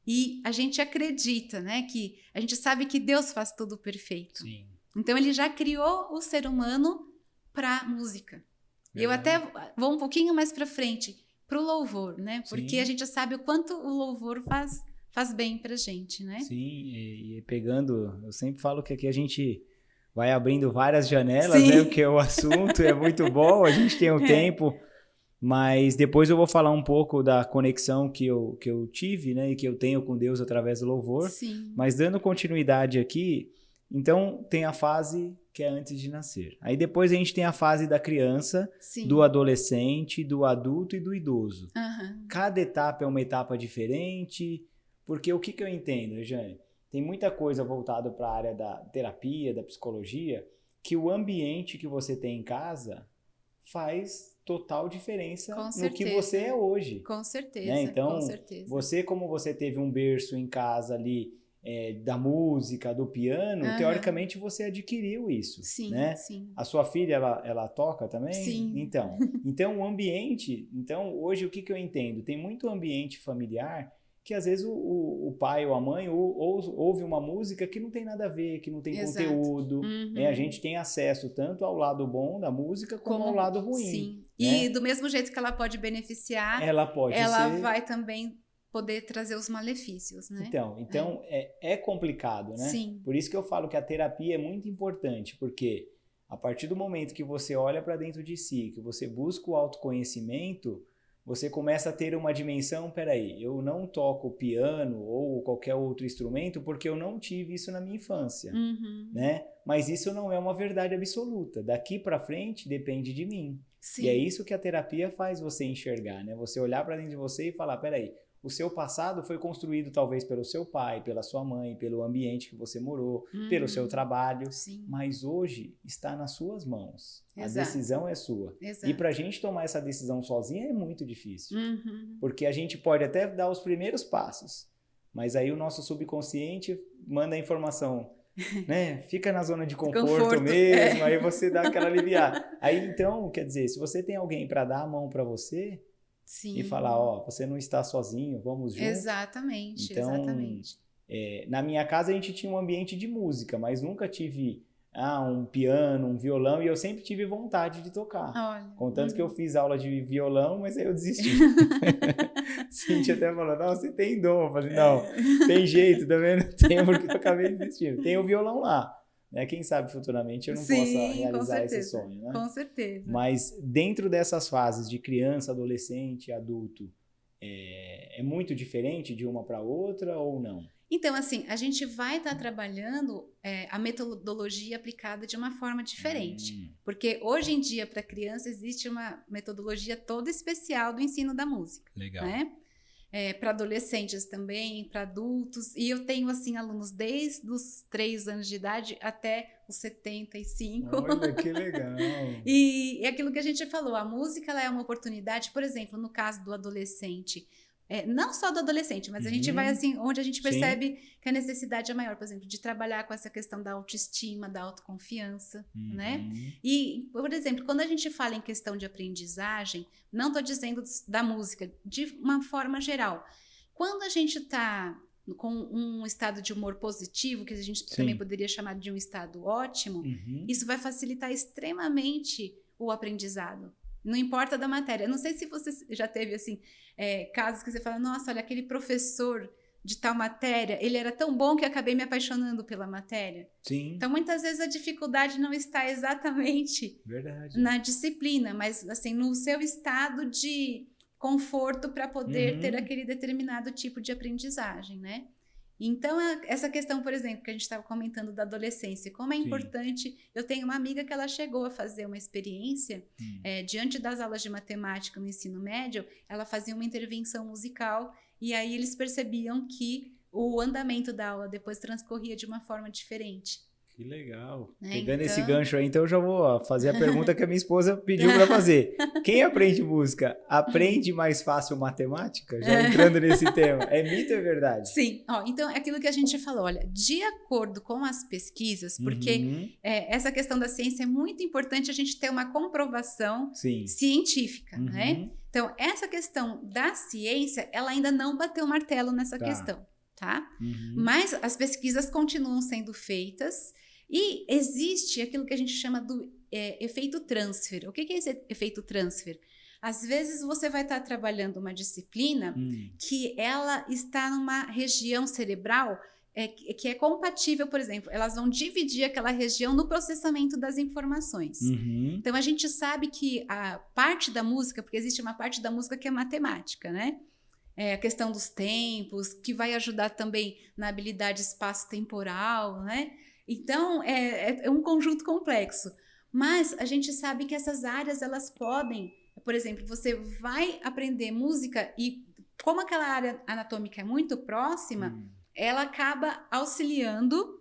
E a gente acredita, né, que a gente sabe que Deus faz tudo perfeito. Sim. Então, ele já criou o ser humano para a música. E eu até vou um pouquinho mais para frente, para o louvor, né? Porque a gente já sabe o quanto o louvor faz bem para a gente, né? Sim, e pegando, eu sempre falo que aqui a gente vai abrindo várias janelas, né? Porque o assunto é muito bom, a gente tem o tempo, mas depois eu vou falar um pouco da conexão que eu tive, né? E que eu tenho com Deus através do louvor. Sim. Mas dando continuidade aqui, então tem a fase que é antes de nascer. Aí depois a gente tem a fase da criança, Sim. do adolescente, do adulto e do idoso. Uhum. Cada etapa é uma etapa diferente, porque o que eu entendo, Jane? Tem muita coisa voltada para a área da terapia, da psicologia, que o ambiente que você tem em casa faz total diferença no que você é hoje. Com certeza, né? Então, com certeza. Você, como você teve um berço em casa ali, da música, do piano, teoricamente você adquiriu isso. Sim, né? sim. A sua filha, ela toca também? Sim. Então o ambiente... Então, hoje, o que eu entendo? Tem muito ambiente familiar que, às vezes, o pai ou a mãe ouve uma música que não tem nada a ver, que não tem conteúdo. Né? A gente tem acesso tanto ao lado bom da música como ao lado ruim. Sim. Né? E do mesmo jeito que ela pode beneficiar, ela vai também poder trazer os malefícios, né? Então é complicado, né? Sim. Por isso que eu falo que a terapia é muito importante, porque a partir do momento que você olha para dentro de si, que você busca o autoconhecimento, você começa a ter uma dimensão, peraí, eu não toco piano ou qualquer outro instrumento porque eu não tive isso na minha infância, né? Mas isso não é uma verdade absoluta. Daqui para frente depende de mim. Sim. E é isso que a terapia faz você enxergar, né? Você olhar para dentro de você e falar, peraí, o seu passado foi construído talvez pelo seu pai, pela sua mãe, pelo ambiente que você morou, pelo seu trabalho, Sim. mas hoje está nas suas mãos. Exato. A decisão é sua. Exato. E para a gente tomar essa decisão sozinha é muito difícil, porque a gente pode até dar os primeiros passos, mas aí o nosso subconsciente manda a informação, né? Fica na zona de conforto mesmo, aí você dá aquela aliviada. Aí então, quer dizer, se você tem alguém para dar a mão para você, sim, e falar, você não está sozinho, vamos juntos. Exatamente, então, exatamente. Na minha casa a gente tinha um ambiente de música, mas nunca tive um piano, um violão, e eu sempre tive vontade de tocar. Olha, Contanto que eu fiz aula de violão, mas aí eu desisti. Cíntia até falou, não, você tem dom. Eu falei, não, tem jeito, também não tenho, porque eu acabei desistindo. Tem o violão lá. Né? Quem sabe futuramente eu não possa realizar esse sonho. Né? Com certeza. Mas dentro dessas fases de criança, adolescente, adulto, é muito diferente de uma para outra ou não? Então, assim, a gente vai estar trabalhando a metodologia aplicada de uma forma diferente. Porque hoje em dia, para criança, existe uma metodologia toda especial do ensino da música. Legal. Né? Para adolescentes também, para adultos. E eu tenho, assim, alunos desde os 3 anos de idade até os 75. Olha, que legal! E é aquilo que a gente falou, a música ela é uma oportunidade, por exemplo, no caso do adolescente, não só do adolescente, mas a gente vai assim, onde a gente percebe que a necessidade é maior, por exemplo, de trabalhar com essa questão da autoestima, da autoconfiança, né? E, por exemplo, quando a gente fala em questão de aprendizagem, não estou dizendo da música, de uma forma geral. Quando a gente está com um estado de humor positivo, que a gente também poderia chamar de um estado ótimo, isso vai facilitar extremamente o aprendizado. Não importa da matéria. Eu não sei se você já teve, assim, casos que você fala, nossa, olha, aquele professor de tal matéria, ele era tão bom que eu acabei me apaixonando pela matéria. Sim. Então, muitas vezes a dificuldade não está exatamente na disciplina, mas, assim, no seu estado de conforto para poder ter aquele determinado tipo de aprendizagem, né? Então, essa questão, por exemplo, que a gente estava comentando da adolescência, como é importante... Eu tenho uma amiga que ela chegou a fazer uma experiência, diante das aulas de matemática no ensino médio, ela fazia uma intervenção musical, e aí eles percebiam que o andamento da aula depois transcorria de uma forma diferente. Que legal. Né? Pegando esse gancho aí, então eu já vou fazer a pergunta que a minha esposa pediu para fazer. Quem aprende música, aprende mais fácil matemática? Já entrando nesse tema. É mito ou é verdade? Sim. Então, é aquilo que a gente falou, olha, de acordo com as pesquisas, porque essa questão da ciência é muito importante a gente ter uma comprovação científica, né? Então, essa questão da ciência, ela ainda não bateu o martelo nessa questão, tá? Mas as pesquisas continuam sendo feitas e existe aquilo que a gente chama do efeito transfer. O que é esse efeito transfer? Às vezes você vai estar trabalhando uma disciplina que ela está numa região cerebral que é compatível, por exemplo, elas vão dividir aquela região no processamento das informações. Então, a gente sabe que a parte da música, porque existe uma parte da música que é matemática, né? A questão dos tempos, que vai ajudar também na habilidade espaço-temporal, né? Então, é um conjunto complexo. Mas a gente sabe que essas áreas, elas podem... Por exemplo, você vai aprender música e como aquela área anatômica é muito próxima, ela acaba auxiliando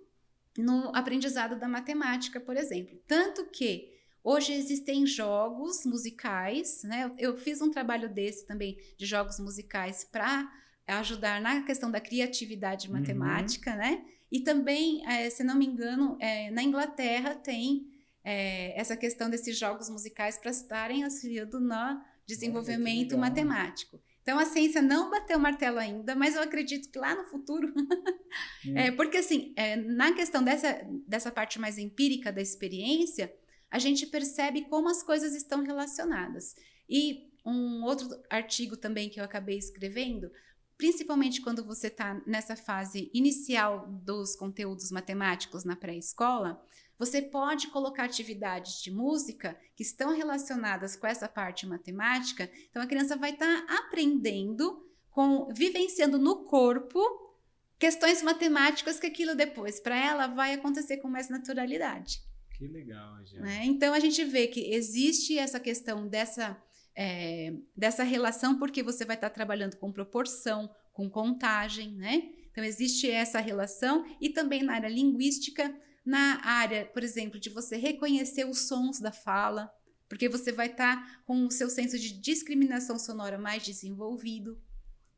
no aprendizado da matemática, por exemplo. Tanto que hoje existem jogos musicais, né? Eu fiz um trabalho desse também, de jogos musicais, para ajudar na questão da criatividade matemática, né? E também, se não me engano, na Inglaterra tem essa questão desses jogos musicais para estarem auxiliando no desenvolvimento matemático. Então, a ciência não bateu o martelo ainda, mas eu acredito que lá no futuro... porque, assim, na questão dessa parte mais empírica da experiência, a gente percebe como as coisas estão relacionadas. E um outro artigo também que eu acabei escrevendo, principalmente quando você está nessa fase inicial dos conteúdos matemáticos na pré-escola, você pode colocar atividades de música que estão relacionadas com essa parte matemática. Então, a criança vai estar aprendendo, vivenciando no corpo questões matemáticas que aquilo depois, para ela, vai acontecer com mais naturalidade. Que legal, gente. Né? Então, a gente vê que existe essa questão dessa relação, porque você vai estar trabalhando com proporção, com contagem, né? Então, existe essa relação e também na área linguística, na área, por exemplo, de você reconhecer os sons da fala, porque você vai estar com o seu senso de discriminação sonora mais desenvolvido.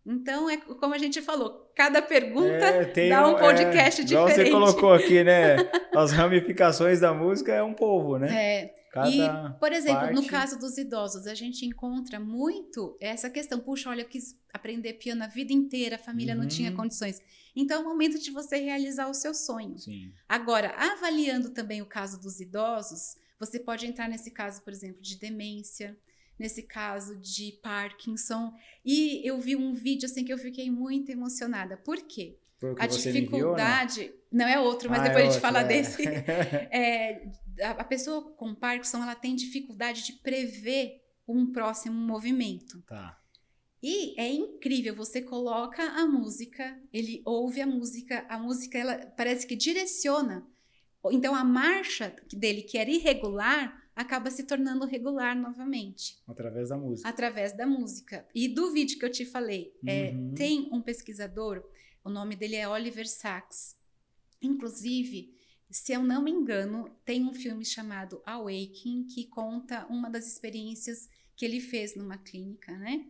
Então, como a gente falou, cada pergunta dá um podcast diferente. Igual você colocou aqui, né? As ramificações da música é um povo, né? E, por exemplo, no caso dos idosos, a gente encontra muito essa questão. Puxa, olha, eu quis aprender piano a vida inteira, a família não tinha condições. Então, é o momento de você realizar o seu sonho. Sim. Agora, avaliando também o caso dos idosos, você pode entrar nesse caso, por exemplo, de demência, nesse caso de Parkinson. E eu vi um vídeo assim que eu fiquei muito emocionada. Por quê? A dificuldade... Enviou, não é outro, mas depois a gente fala desse. A pessoa com Parkinson, ela tem dificuldade de prever um próximo movimento. Tá. E é incrível, você coloca a música, ele ouve a música ela parece que direciona. Então, a marcha dele, que era irregular, acaba se tornando regular novamente. Através da música. Através da música. E do vídeo que eu te falei, tem um pesquisador, o nome dele é Oliver Sacks. Inclusive, se eu não me engano, tem um filme chamado Awakening, que conta uma das experiências que ele fez numa clínica, né?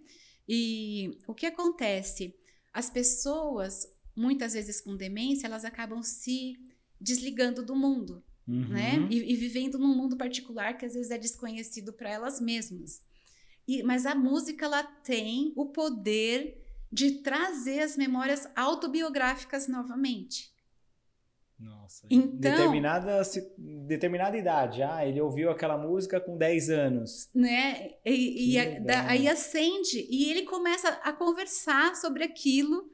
E o que acontece? As pessoas, muitas vezes com demência, elas acabam se desligando do mundo, né? E vivendo num mundo particular que às vezes é desconhecido para elas mesmas. Mas a música, ela tem o poder de trazer as memórias autobiográficas novamente. Nossa, então, determinada idade, ele ouviu aquela música com 10 anos. Né? Aí acende e ele começa a conversar sobre aquilo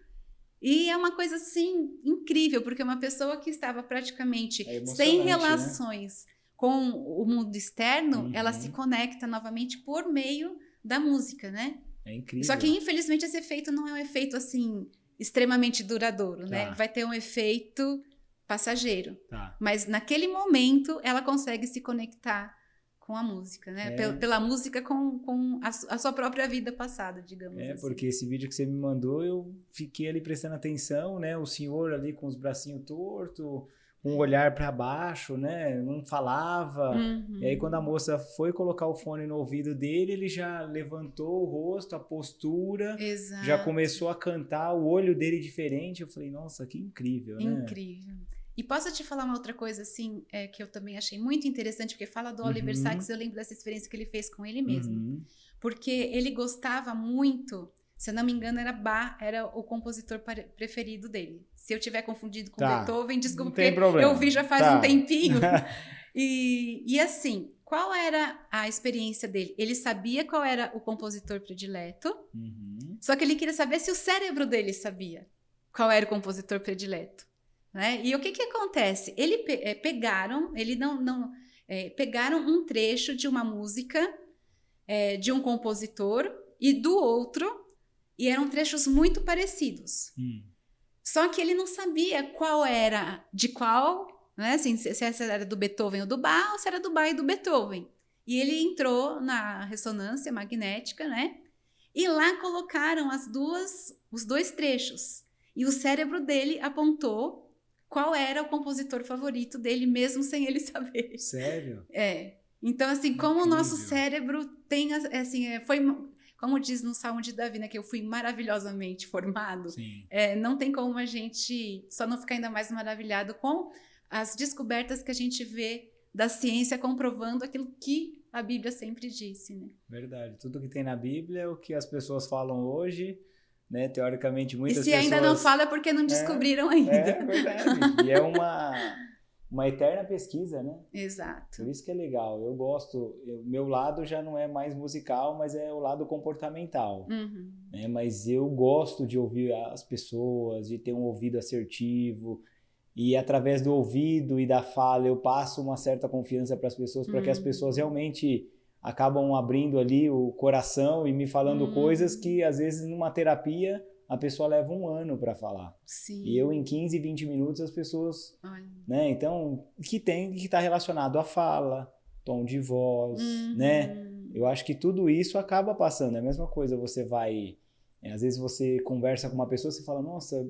e é uma coisa assim incrível, porque uma pessoa que estava praticamente sem relações, né, com o mundo externo, ela se conecta novamente por meio da música, né? É incrível. Só que infelizmente esse efeito não é um efeito assim extremamente duradouro, né? Vai ter um efeito passageiro. Mas naquele momento ela consegue se conectar com a música, né? Pela música com a sua própria vida passada, digamos assim. Porque esse vídeo que você me mandou, eu fiquei ali prestando atenção, né? O senhor ali com os bracinhos tortos, um olhar para baixo, né? Não falava. E aí, quando a moça foi colocar o fone no ouvido dele, ele já levantou o rosto, a postura, Exato. já começou a cantar, o olho dele diferente. Eu falei, nossa, que incrível, né? Incrível. E posso te falar uma outra coisa, assim, que eu também achei muito interessante, porque fala do Oliver Sacks, eu lembro dessa experiência que ele fez com ele mesmo. Porque ele gostava muito, se eu não me engano, era Bach, era o compositor preferido dele. Se eu tiver confundido com Beethoven, desculpa, porque eu vi já faz um tempinho. E assim, qual era a experiência dele? Ele sabia qual era o compositor predileto, só que ele queria saber se o cérebro dele sabia qual era o compositor predileto. Né? E o que acontece? Pegaram um trecho de uma música de um compositor e do outro, e eram trechos muito parecidos. Só que ele não sabia qual era de qual, né? Assim, se essa era do Beethoven ou do Bach, ou se era do Bach e do Beethoven. E ele entrou na ressonância magnética, né? E lá colocaram os dois trechos. E o cérebro dele apontou qual era o compositor favorito dele, mesmo sem ele saber. Sério? Então, assim, como o nosso cérebro tem, assim, foi, como diz no Salmo de Davi, né, que eu fui maravilhosamente formado, não tem como a gente só não ficar ainda mais maravilhado com as descobertas que a gente vê da ciência comprovando aquilo que a Bíblia sempre disse, né? Verdade. Tudo que tem na Bíblia é o que as pessoas falam hoje, né? Teoricamente, muitas pessoas... E se ainda não fala é porque não descobriram ainda. É verdade. E é uma eterna pesquisa, né? Exato. Por isso que é legal. Eu gosto... Meu lado já não é mais musical, mas é o lado comportamental. Né? Mas eu gosto de ouvir as pessoas, de ter um ouvido assertivo. E através do ouvido e da fala, eu passo uma certa confiança para as pessoas, para que as pessoas realmente... acabam abrindo ali o coração e me falando coisas que, às vezes, numa terapia, a pessoa leva um ano para falar. Sim. E eu, em 15, 20 minutos, as pessoas... né? Então, que está relacionado à fala, tom de voz, né? Eu acho que tudo isso acaba passando. É a mesma coisa, você vai... às vezes você conversa com uma pessoa, você fala, nossa...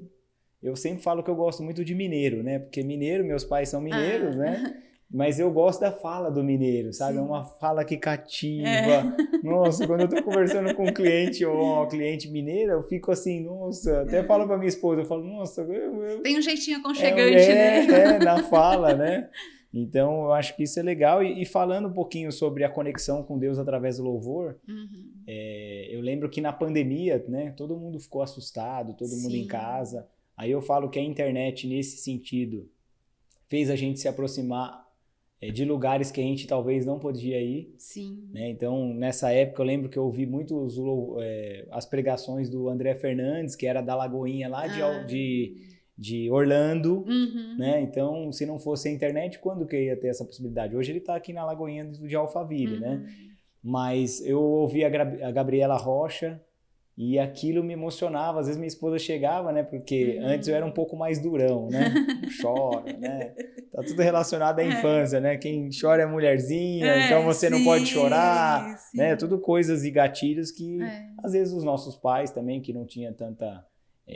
Eu sempre falo que eu gosto muito de mineiro, né? Porque mineiro, meus pais são mineiros, né? Mas eu gosto da fala do mineiro, sabe? Sim. É uma fala que cativa. Nossa, quando eu tô conversando com um cliente ou uma cliente mineira, eu fico assim, nossa, até falo pra minha esposa, eu falo, nossa... Tem um jeitinho aconchegante, né? Na fala, né? Então, eu acho que isso é legal. E falando um pouquinho sobre a conexão com Deus através do louvor, eu lembro que na pandemia, né? Todo mundo ficou assustado, todo mundo em casa. Aí eu falo que a internet, nesse sentido, fez a gente se aproximar de lugares que a gente talvez não podia ir. Sim. Né? Então, nessa época, eu lembro que eu ouvi muito as pregações do André Fernandes, que era da Lagoinha lá de Orlando. Né? Então, se não fosse a internet, quando que eu ia ter essa possibilidade? Hoje ele está aqui na Lagoinha de Alphaville, né? Mas eu ouvi a Gabriela Rocha, e aquilo me emocionava. Às vezes minha esposa chegava, né? Porque antes eu era um pouco mais durão, né? Chora, né? Tá tudo relacionado à infância, né? Quem chora é mulherzinha, então você não pode chorar, né? Tudo coisas e gatilhos que às vezes os nossos pais também, que não tinham tanta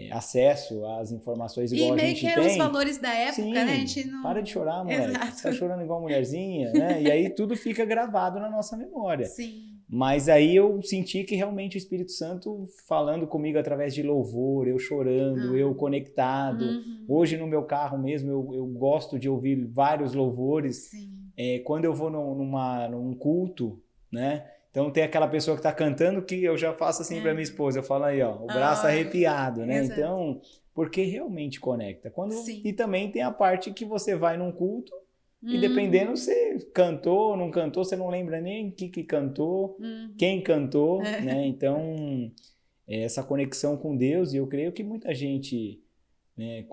acesso às informações igual a gente tem. E meio que eram os valores da época, né? A gente não... Para de chorar, moleque. Você tá chorando igual mulherzinha, né? E aí tudo fica gravado na nossa memória. Sim. Mas aí eu senti que realmente o Espírito Santo falando comigo através de louvor, eu chorando, eu conectado. Hoje no meu carro mesmo eu gosto de ouvir vários louvores. Quando eu vou num culto, né? Então tem aquela pessoa que está cantando que eu já faço assim para minha esposa. Eu falo aí, ó, o braço arrepiado, né? Exato. Então, porque realmente conecta. E também tem a parte que você vai num culto e dependendo você cantou, não cantou, você não lembra nem o que cantou, quem cantou, né? Então, essa conexão com Deus, e eu creio que muita gente, né,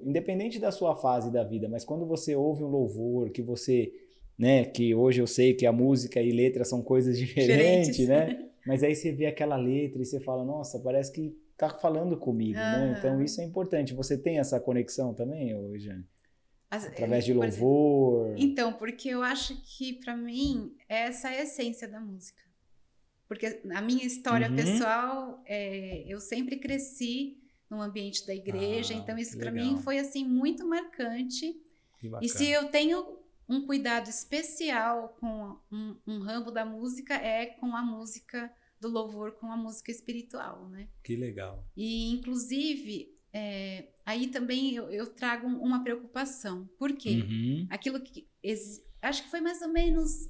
independente da sua fase da vida, mas quando você ouve um louvor, que você, né, que hoje eu sei que a música e letra são coisas diferentes, né? Mas aí você vê aquela letra e você fala, nossa, parece que tá falando comigo, né? Então, isso é importante. Você tem essa conexão também, Jane? Através de louvor. Então, porque eu acho que para mim essa é a essência da música. Porque a minha história pessoal, eu sempre cresci no ambiente da igreja, então isso para mim foi assim muito marcante. Que bacana. E se eu tenho um cuidado especial com um ramo da música, é com a música do louvor, com a música espiritual, né? Que legal. E, inclusive, aí também eu trago uma preocupação. Por quê? Aquilo que... acho que foi mais ou menos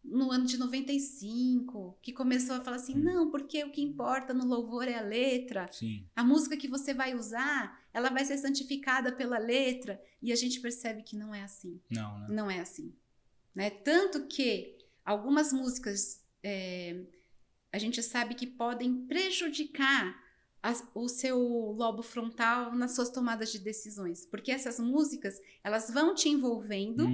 no ano de 95, que começou a falar assim, não, porque o que importa no louvor é a letra. Sim. A música que você vai usar, ela vai ser santificada pela letra. E a gente percebe que não é assim. Não, né? Não é assim. Né? Tanto que algumas músicas a gente sabe que podem prejudicar o seu lobo frontal nas suas tomadas de decisões. Porque essas músicas, elas vão te envolvendo.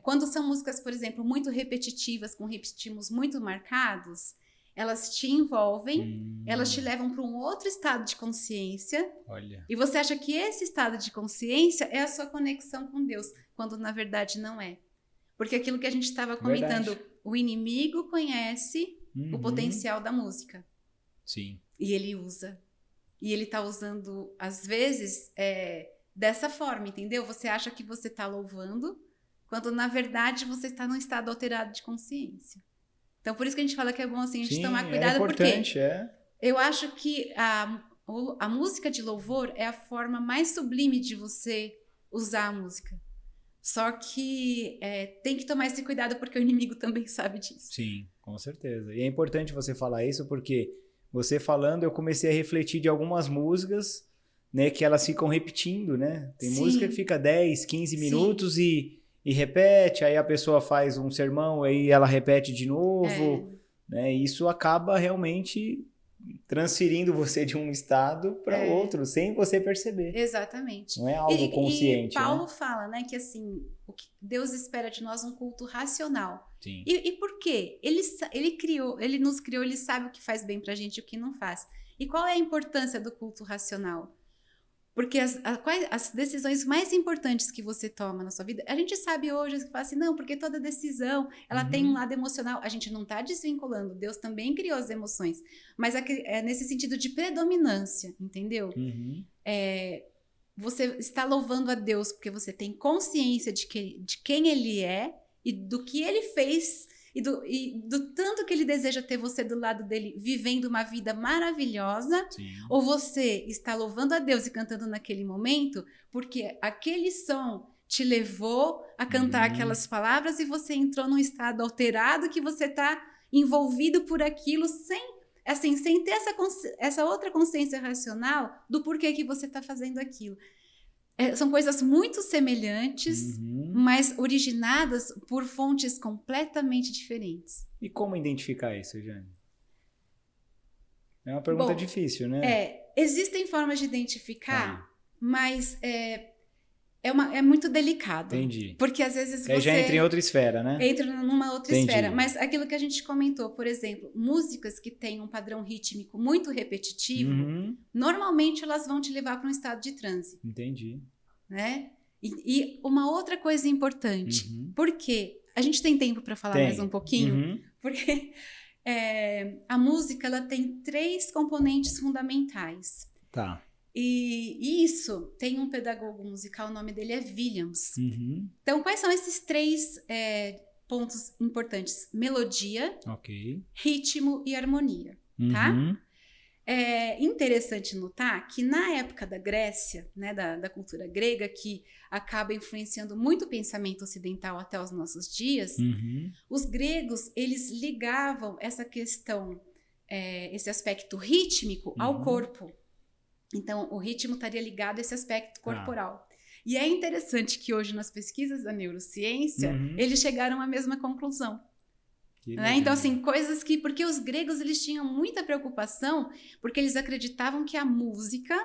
Quando são músicas, por exemplo, muito repetitivas, com ritmos muito marcados, elas te envolvem, elas te levam para um outro estado de consciência. Olha. E você acha que esse estado de consciência é a sua conexão com Deus, quando na verdade não é. Porque aquilo que a gente estava comentando, o inimigo conhece o potencial da música. Sim. E ele usa. E ele está usando, às vezes, dessa forma, entendeu? Você acha que você está louvando, quando na verdade você está num estado alterado de consciência. Então, por isso que a gente fala que é bom assim, a gente tomar cuidado, importante, porque eu acho que a música de louvor é a forma mais sublime de você usar a música. Só que tem que tomar esse cuidado, porque o inimigo também sabe disso. Sim, com certeza. E é importante você falar isso, porque você falando, eu comecei a refletir de algumas músicas, né, que elas ficam repetindo, né? Tem música que fica 10, 15 minutos e repete, aí a pessoa faz um sermão, aí ela repete de novo, né? E isso acaba realmente transferindo você de um estado para outro, sem você perceber. Exatamente. Não é algo consciente. E Paulo fala, né, que assim, o que Deus espera de nós é um culto racional. Sim. E por quê? Ele nos criou, ele sabe o que faz bem pra gente e o que não faz. E qual é a importância do culto racional? Porque as decisões mais importantes que você toma na sua vida, a gente sabe hoje que fala assim, não, porque toda decisão, ela tem um lado emocional. A gente não está desvinculando, Deus também criou as emoções. Mas é nesse sentido de predominância, entendeu? Você está louvando a Deus porque você tem consciência de quem Ele é e do que Ele fez e do tanto que Ele deseja ter você do lado dele, vivendo uma vida maravilhosa. Sim. Ou você está louvando a Deus e cantando naquele momento porque aquele som te levou a cantar aquelas palavras e você entrou num estado alterado que você está envolvido por aquilo sem ter essa outra consciência racional do porquê que você está fazendo aquilo. São coisas muito semelhantes, mas originadas por fontes completamente diferentes. E como identificar isso, Jane? É uma pergunta difícil, né? Existem formas de identificar, mas é muito delicado. Entendi. Porque às vezes você... já entra em outra esfera, né? Entra numa outra esfera. Mas aquilo que a gente comentou, por exemplo, músicas que têm um padrão rítmico muito repetitivo, normalmente elas vão te levar para um estado de transe. Entendi. Né? E uma outra coisa importante, porque a gente tem tempo para falar mais um pouquinho, porque a música ela tem 3 componentes fundamentais. Tá. E isso tem um pedagogo musical, o nome dele é Williams. Então, quais são esses 3 pontos importantes? Melodia, ritmo e harmonia, tá? É interessante notar que na época da Grécia, né, da cultura grega, que acaba influenciando muito o pensamento ocidental até os nossos dias, os gregos, eles ligavam essa questão, esse aspecto rítmico ao corpo. Então, o ritmo estaria ligado a esse aspecto corporal. E é interessante que hoje, nas pesquisas da neurociência, eles chegaram à mesma conclusão. Né? Então, assim, coisas que... Porque os gregos, eles tinham muita preocupação, porque eles acreditavam que a música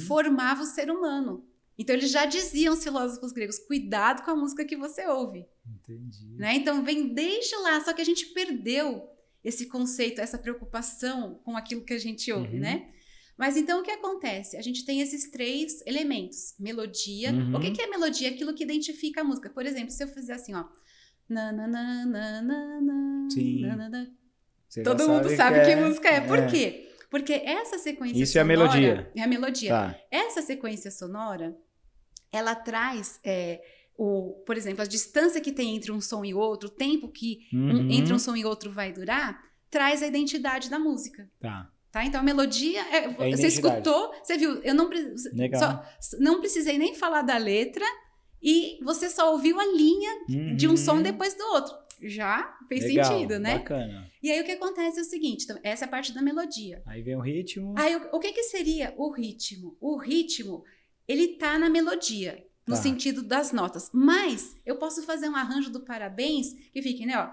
formava o ser humano. Então, eles já diziam, os filósofos gregos, cuidado com a música que você ouve. Entendi. Né? Então, deixa lá. Só que a gente perdeu esse conceito, essa preocupação com aquilo que a gente ouve, né? Mas então o que acontece? A gente tem esses 3 elementos. Melodia. O que é melodia? Aquilo que identifica a música. Por exemplo, se eu fizer assim, ó. Sim. Todo mundo sabe que música é. Por quê? Porque essa sequência sonora... Isso é a melodia. É a melodia. Tá. Essa sequência sonora, ela traz, por exemplo, a distância que tem entre um som e outro, o tempo que entre um som e outro vai durar, traz a identidade da música. Tá? Então, a melodia, você escutou, você viu, eu não precisei nem falar da letra e você só ouviu a linha de um som depois do outro. Já fez sentido, né? Bacana. E aí, o que acontece é o seguinte, então, essa é a parte da melodia. Aí vem o ritmo. Aí, o que seria o ritmo? O ritmo, ele tá na melodia, no sentido das notas. Mas, eu posso fazer um arranjo do parabéns que fique, né, ó.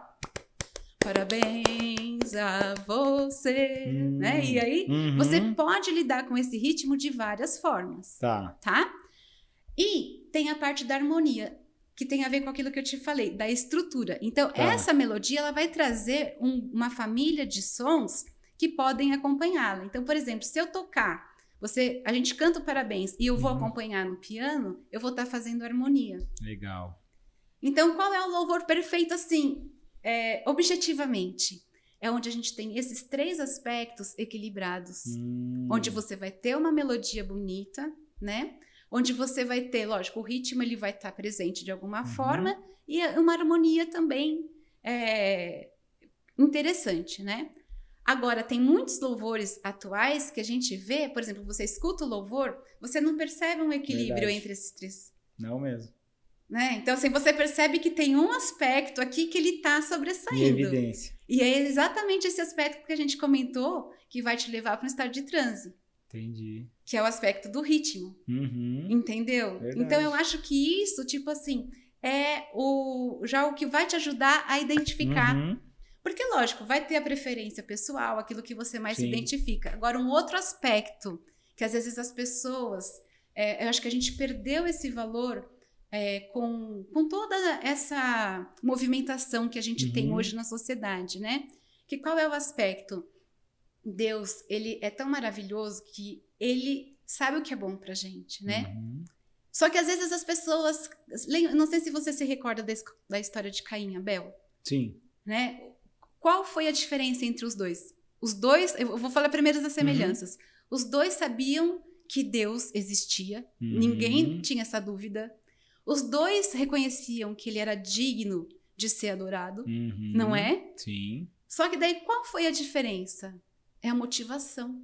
Parabéns a você, né? E aí, você pode lidar com esse ritmo de várias formas, tá? E tem a parte da harmonia, que tem a ver com aquilo que eu te falei, da estrutura. Então, essa melodia, ela vai trazer uma família de sons que podem acompanhá-la. Então, por exemplo, se eu tocar, a gente canta o parabéns e eu vou acompanhar no piano, eu vou estar fazendo harmonia. Legal. Então, qual é o louvor perfeito assim? Objetivamente, é onde a gente tem esses 3 aspectos equilibrados, onde você vai ter uma melodia bonita, né? Onde você vai ter, lógico, o ritmo ele vai estar presente de alguma forma e uma harmonia também interessante, né? Agora, tem muitos louvores atuais que a gente vê, por exemplo, você escuta o louvor, você não percebe um equilíbrio entre esses 3. Não mesmo. Né? Então, assim, você percebe que tem um aspecto aqui que ele está sobressaindo. Em evidência. E é exatamente esse aspecto que a gente comentou que vai te levar para um estado de transe. Entendi. Que é o aspecto do ritmo. Entendeu? Verdade. Então, eu acho que isso, tipo assim, é já o que vai te ajudar a identificar. Porque, lógico, vai ter a preferência pessoal, aquilo que você mais se identifica. Agora, um outro aspecto, que às vezes as pessoas... eu acho que a gente perdeu esse valor... com toda essa movimentação que a gente tem hoje na sociedade, né? Que qual é o aspecto? Deus, ele é tão maravilhoso que ele sabe o que é bom pra gente, né? Só que às vezes as pessoas... Não sei se você se recorda da história de Caim e Abel. Sim. Né? Qual foi a diferença entre os dois? Os dois... Eu vou falar primeiro das semelhanças. Os dois sabiam que Deus existia. Ninguém tinha essa dúvida. Os dois reconheciam que ele era digno de ser adorado, não é? Sim. Só que daí qual foi a diferença? É a motivação.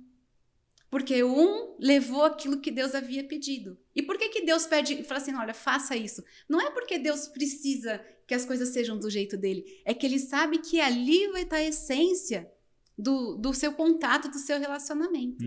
Porque um levou aquilo que Deus havia pedido. E por que Deus pede e fala assim, olha, faça isso? Não é porque Deus precisa que as coisas sejam do jeito dele. É que ele sabe que ali vai estar a essência do seu contato, do seu relacionamento.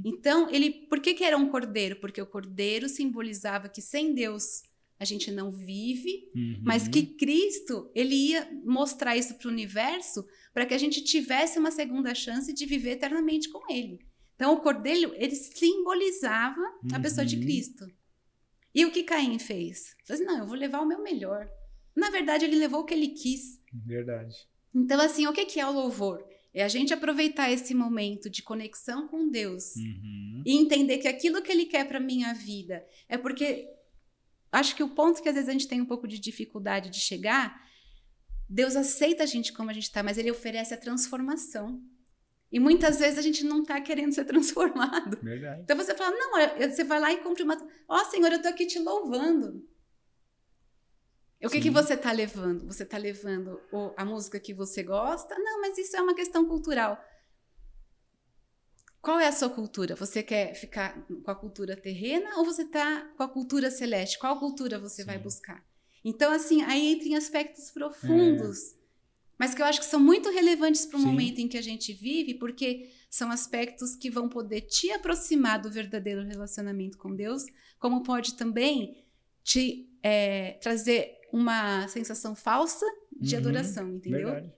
Então, por que era um cordeiro? Porque o cordeiro simbolizava que sem Deus a gente não vive, mas que Cristo, ele ia mostrar isso para o universo para que a gente tivesse uma segunda chance de viver eternamente com ele. Então, o cordeiro, ele simbolizava a pessoa de Cristo. E o que Caim fez? Ele falou assim, não, eu vou levar o meu melhor. Na verdade, ele levou o que ele quis. Verdade. Então, assim, o que é o louvor? É a gente aproveitar esse momento de conexão com Deus e entender que aquilo que ele quer para minha vida é porque... Acho que o ponto que às vezes a gente tem um pouco de dificuldade de chegar, Deus aceita a gente como a gente está, mas ele oferece a transformação. E muitas vezes a gente não está querendo ser transformado. Verdade. Então você fala, não, você vai lá e cumpre uma... Senhor, eu estou aqui te louvando. O que você está levando? Você está levando a música que você gosta? Não, mas isso é uma questão cultural. Qual é a sua cultura? Você quer ficar com a cultura terrena ou você está com a cultura celeste? Qual cultura você vai buscar? Então, assim, aí entra em aspectos profundos, mas que eu acho que são muito relevantes para o momento em que a gente vive, porque são aspectos que vão poder te aproximar do verdadeiro relacionamento com Deus, como pode também te trazer uma sensação falsa de adoração, entendeu? Verdade.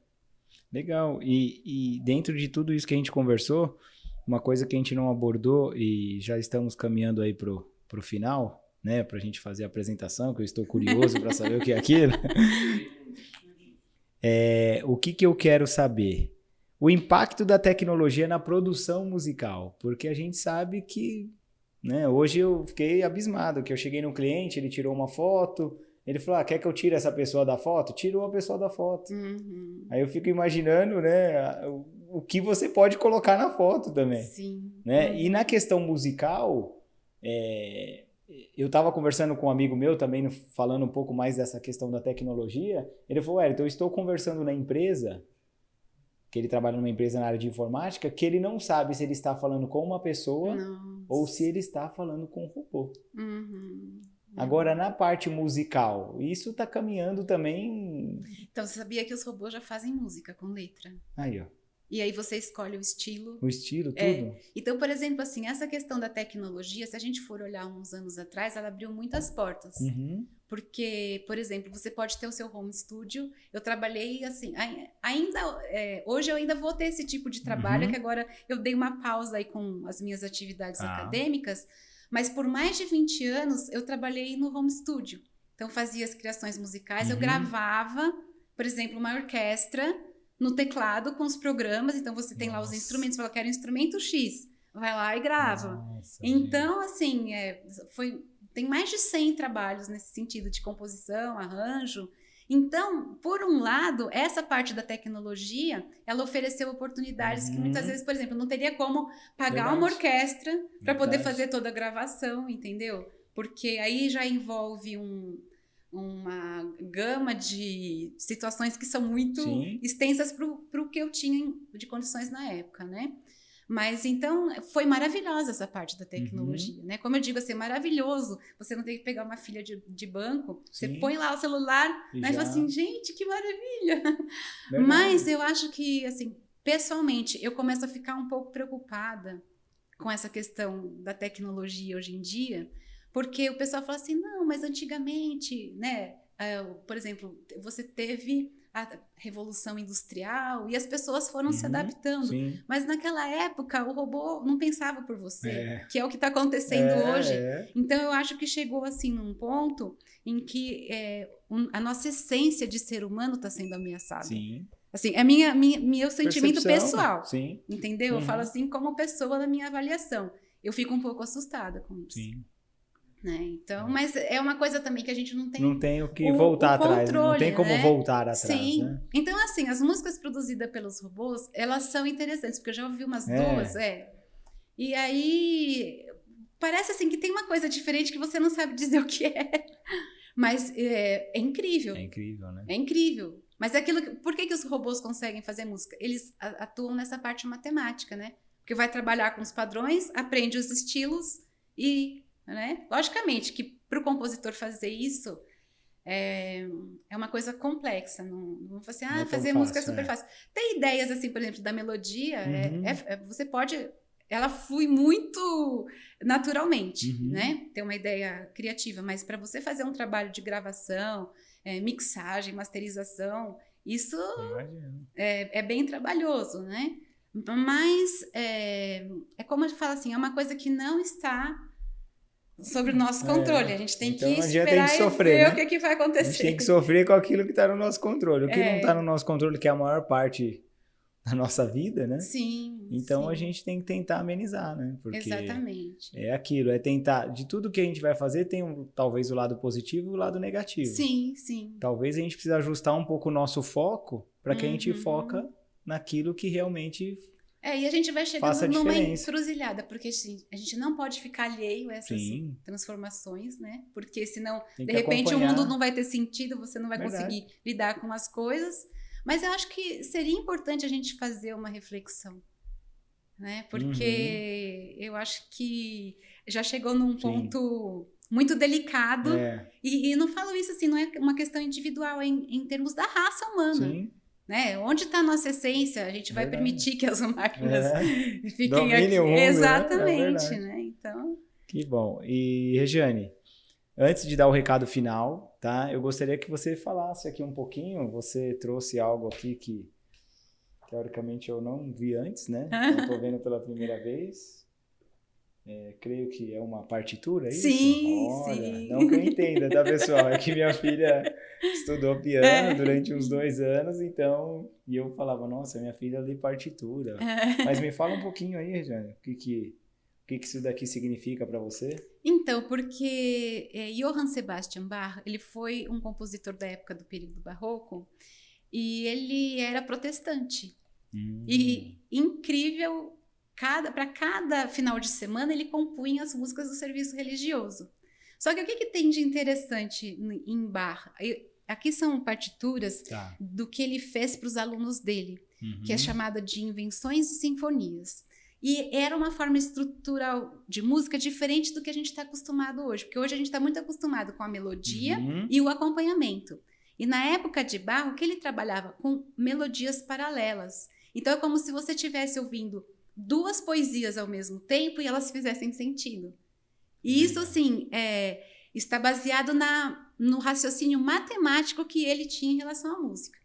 Legal. E dentro de tudo isso que a gente conversou, uma coisa que a gente não abordou e já estamos caminhando aí pro final, né, pra gente fazer a apresentação, que eu estou curioso para saber o que é aquilo. O que eu quero saber? O impacto da tecnologia na produção musical, porque a gente sabe que, né, hoje eu fiquei abismado, que eu cheguei no cliente, ele tirou uma foto, ele falou, quer que eu tire essa pessoa da foto? Tirou a pessoa da foto. Aí eu fico imaginando, né, o que você pode colocar na foto também. Sim. Né? E na questão musical, eu estava conversando com um amigo meu também, falando um pouco mais dessa questão da tecnologia. Ele falou, então eu estou conversando na empresa, que ele trabalha numa empresa na área de informática, que ele não sabe se ele está falando com uma pessoa ou se ele está falando com um robô. Agora, na parte musical, isso está caminhando também... Então, você sabia que os robôs já fazem música com letra? Aí, ó. E aí você escolhe o estilo. O estilo, tudo. Então, por exemplo, assim, essa questão da tecnologia, se a gente for olhar uns anos atrás, ela abriu muitas portas. Porque, por exemplo, você pode ter o seu home studio. Eu trabalhei assim, hoje eu ainda vou ter esse tipo de trabalho, que agora eu dei uma pausa aí com as minhas atividades acadêmicas, mas por mais de 20 anos eu trabalhei no home studio. Então, fazia as criações musicais, eu gravava, por exemplo, uma orquestra no teclado com os programas. Então, você tem lá os instrumentos, fala, quero instrumento X, vai lá e grava. Então, assim, tem mais de 100 trabalhos nesse sentido de composição, arranjo. Então, por um lado, essa parte da tecnologia, ela ofereceu oportunidades que muitas vezes, por exemplo, não teria como pagar uma orquestra para poder fazer toda a gravação, entendeu? Porque aí já envolve uma gama de situações que são muito extensas para o que eu tinha de condições na época, né? Mas, então, foi maravilhosa essa parte da tecnologia, né? Como eu digo, assim, maravilhoso. Você não tem que pegar uma filha de banco, você põe lá o celular, né? E fala assim, gente, que maravilha! Verdade. Mas eu acho que, assim, pessoalmente, eu começo a ficar um pouco preocupada com essa questão da tecnologia hoje em dia, porque o pessoal fala assim, não, mas antigamente, né? Por exemplo, você teve a Revolução Industrial e as pessoas foram se adaptando. Mas naquela época o robô não pensava por você, que é o que está acontecendo hoje. Então eu acho que chegou assim num ponto em que a nossa essência de ser humano está sendo ameaçada. Assim, é meu sentimento pessoal, entendeu? Eu falo assim como pessoa na minha avaliação. Eu fico um pouco assustada com isso. Né? Então, mas é uma coisa também que a gente não tem o que voltar atrás, não tem como voltar atrás. Né? Então, assim, as músicas produzidas pelos robôs, elas são interessantes, porque eu já ouvi umas duas, e aí parece assim que tem uma coisa diferente que você não sabe dizer o que é, mas é incrível. É incrível, né? É incrível. Mas é aquilo por que os robôs conseguem fazer música? Eles atuam nessa parte matemática, né? Porque vai trabalhar com os padrões, aprende os estilos e... Né? Logicamente que para o compositor fazer isso é uma coisa complexa, não vou fazer assim, fazer música é super fácil. Tem ideias assim, por exemplo, da melodia, você pode, ela flui muito naturalmente, né? Tem uma ideia criativa, mas para você fazer um trabalho de gravação, mixagem, masterização, isso é bem trabalhoso, né? Mas é como eu falo assim, é uma coisa que não está sobre o nosso controle. A gente tem que esperar e ver o que vai acontecer. A gente tem que sofrer com aquilo que está no nosso controle. O que não está no nosso controle, que é a maior parte da nossa vida, né? Então a gente tem que tentar amenizar, né? Porque exatamente. É aquilo, é tentar... De tudo que a gente vai fazer, tem talvez o lado positivo e o lado negativo. Talvez a gente precise ajustar um pouco o nosso foco para que a gente foca naquilo que realmente... E a gente vai chegando numa encruzilhada, porque assim, a gente não pode ficar alheio a essas transformações, né? Porque senão, de repente, o mundo não vai ter sentido, você não vai conseguir lidar com as coisas. Mas eu acho que seria importante a gente fazer uma reflexão, né? Porque eu acho que já chegou num ponto muito delicado. E não falo isso assim, não é uma questão individual, é em termos da raça humana. Né? Onde está a nossa essência? A gente vai permitir que as máquinas fiquem aqui. Mundo, exatamente, né? Então... Que bom. E, Regiane, antes de dar o recado final, tá? Eu gostaria que você falasse aqui um pouquinho. Você trouxe algo aqui que, teoricamente, eu não vi antes, né? Então, estou vendo pela primeira vez. Creio que é uma partitura, é isso? Sim. Não que eu entenda, tá, pessoal? É que minha filha estudou piano durante uns 2 anos, então... E eu falava, nossa, minha filha lê partitura. Mas me fala um pouquinho aí, Regiane, o que isso daqui significa para você? Então, porque Johann Sebastian Bach, ele foi um compositor da época do período barroco, e ele era protestante. E incrível... Para cada final de semana, ele compunha as músicas do serviço religioso. Só que o que tem de interessante em Bach? Aqui são partituras do que ele fez para os alunos dele, que é chamada de Invenções e Sinfonias. E era uma forma estrutural de música diferente do que a gente está acostumado hoje, porque hoje a gente está muito acostumado com a melodia e o acompanhamento. E na época de Bach, o que ele trabalhava com melodias paralelas. Então é como se você estivesse ouvindo duas poesias ao mesmo tempo e elas fizessem sentido. E isso, assim, está baseado no raciocínio matemático que ele tinha em relação à música,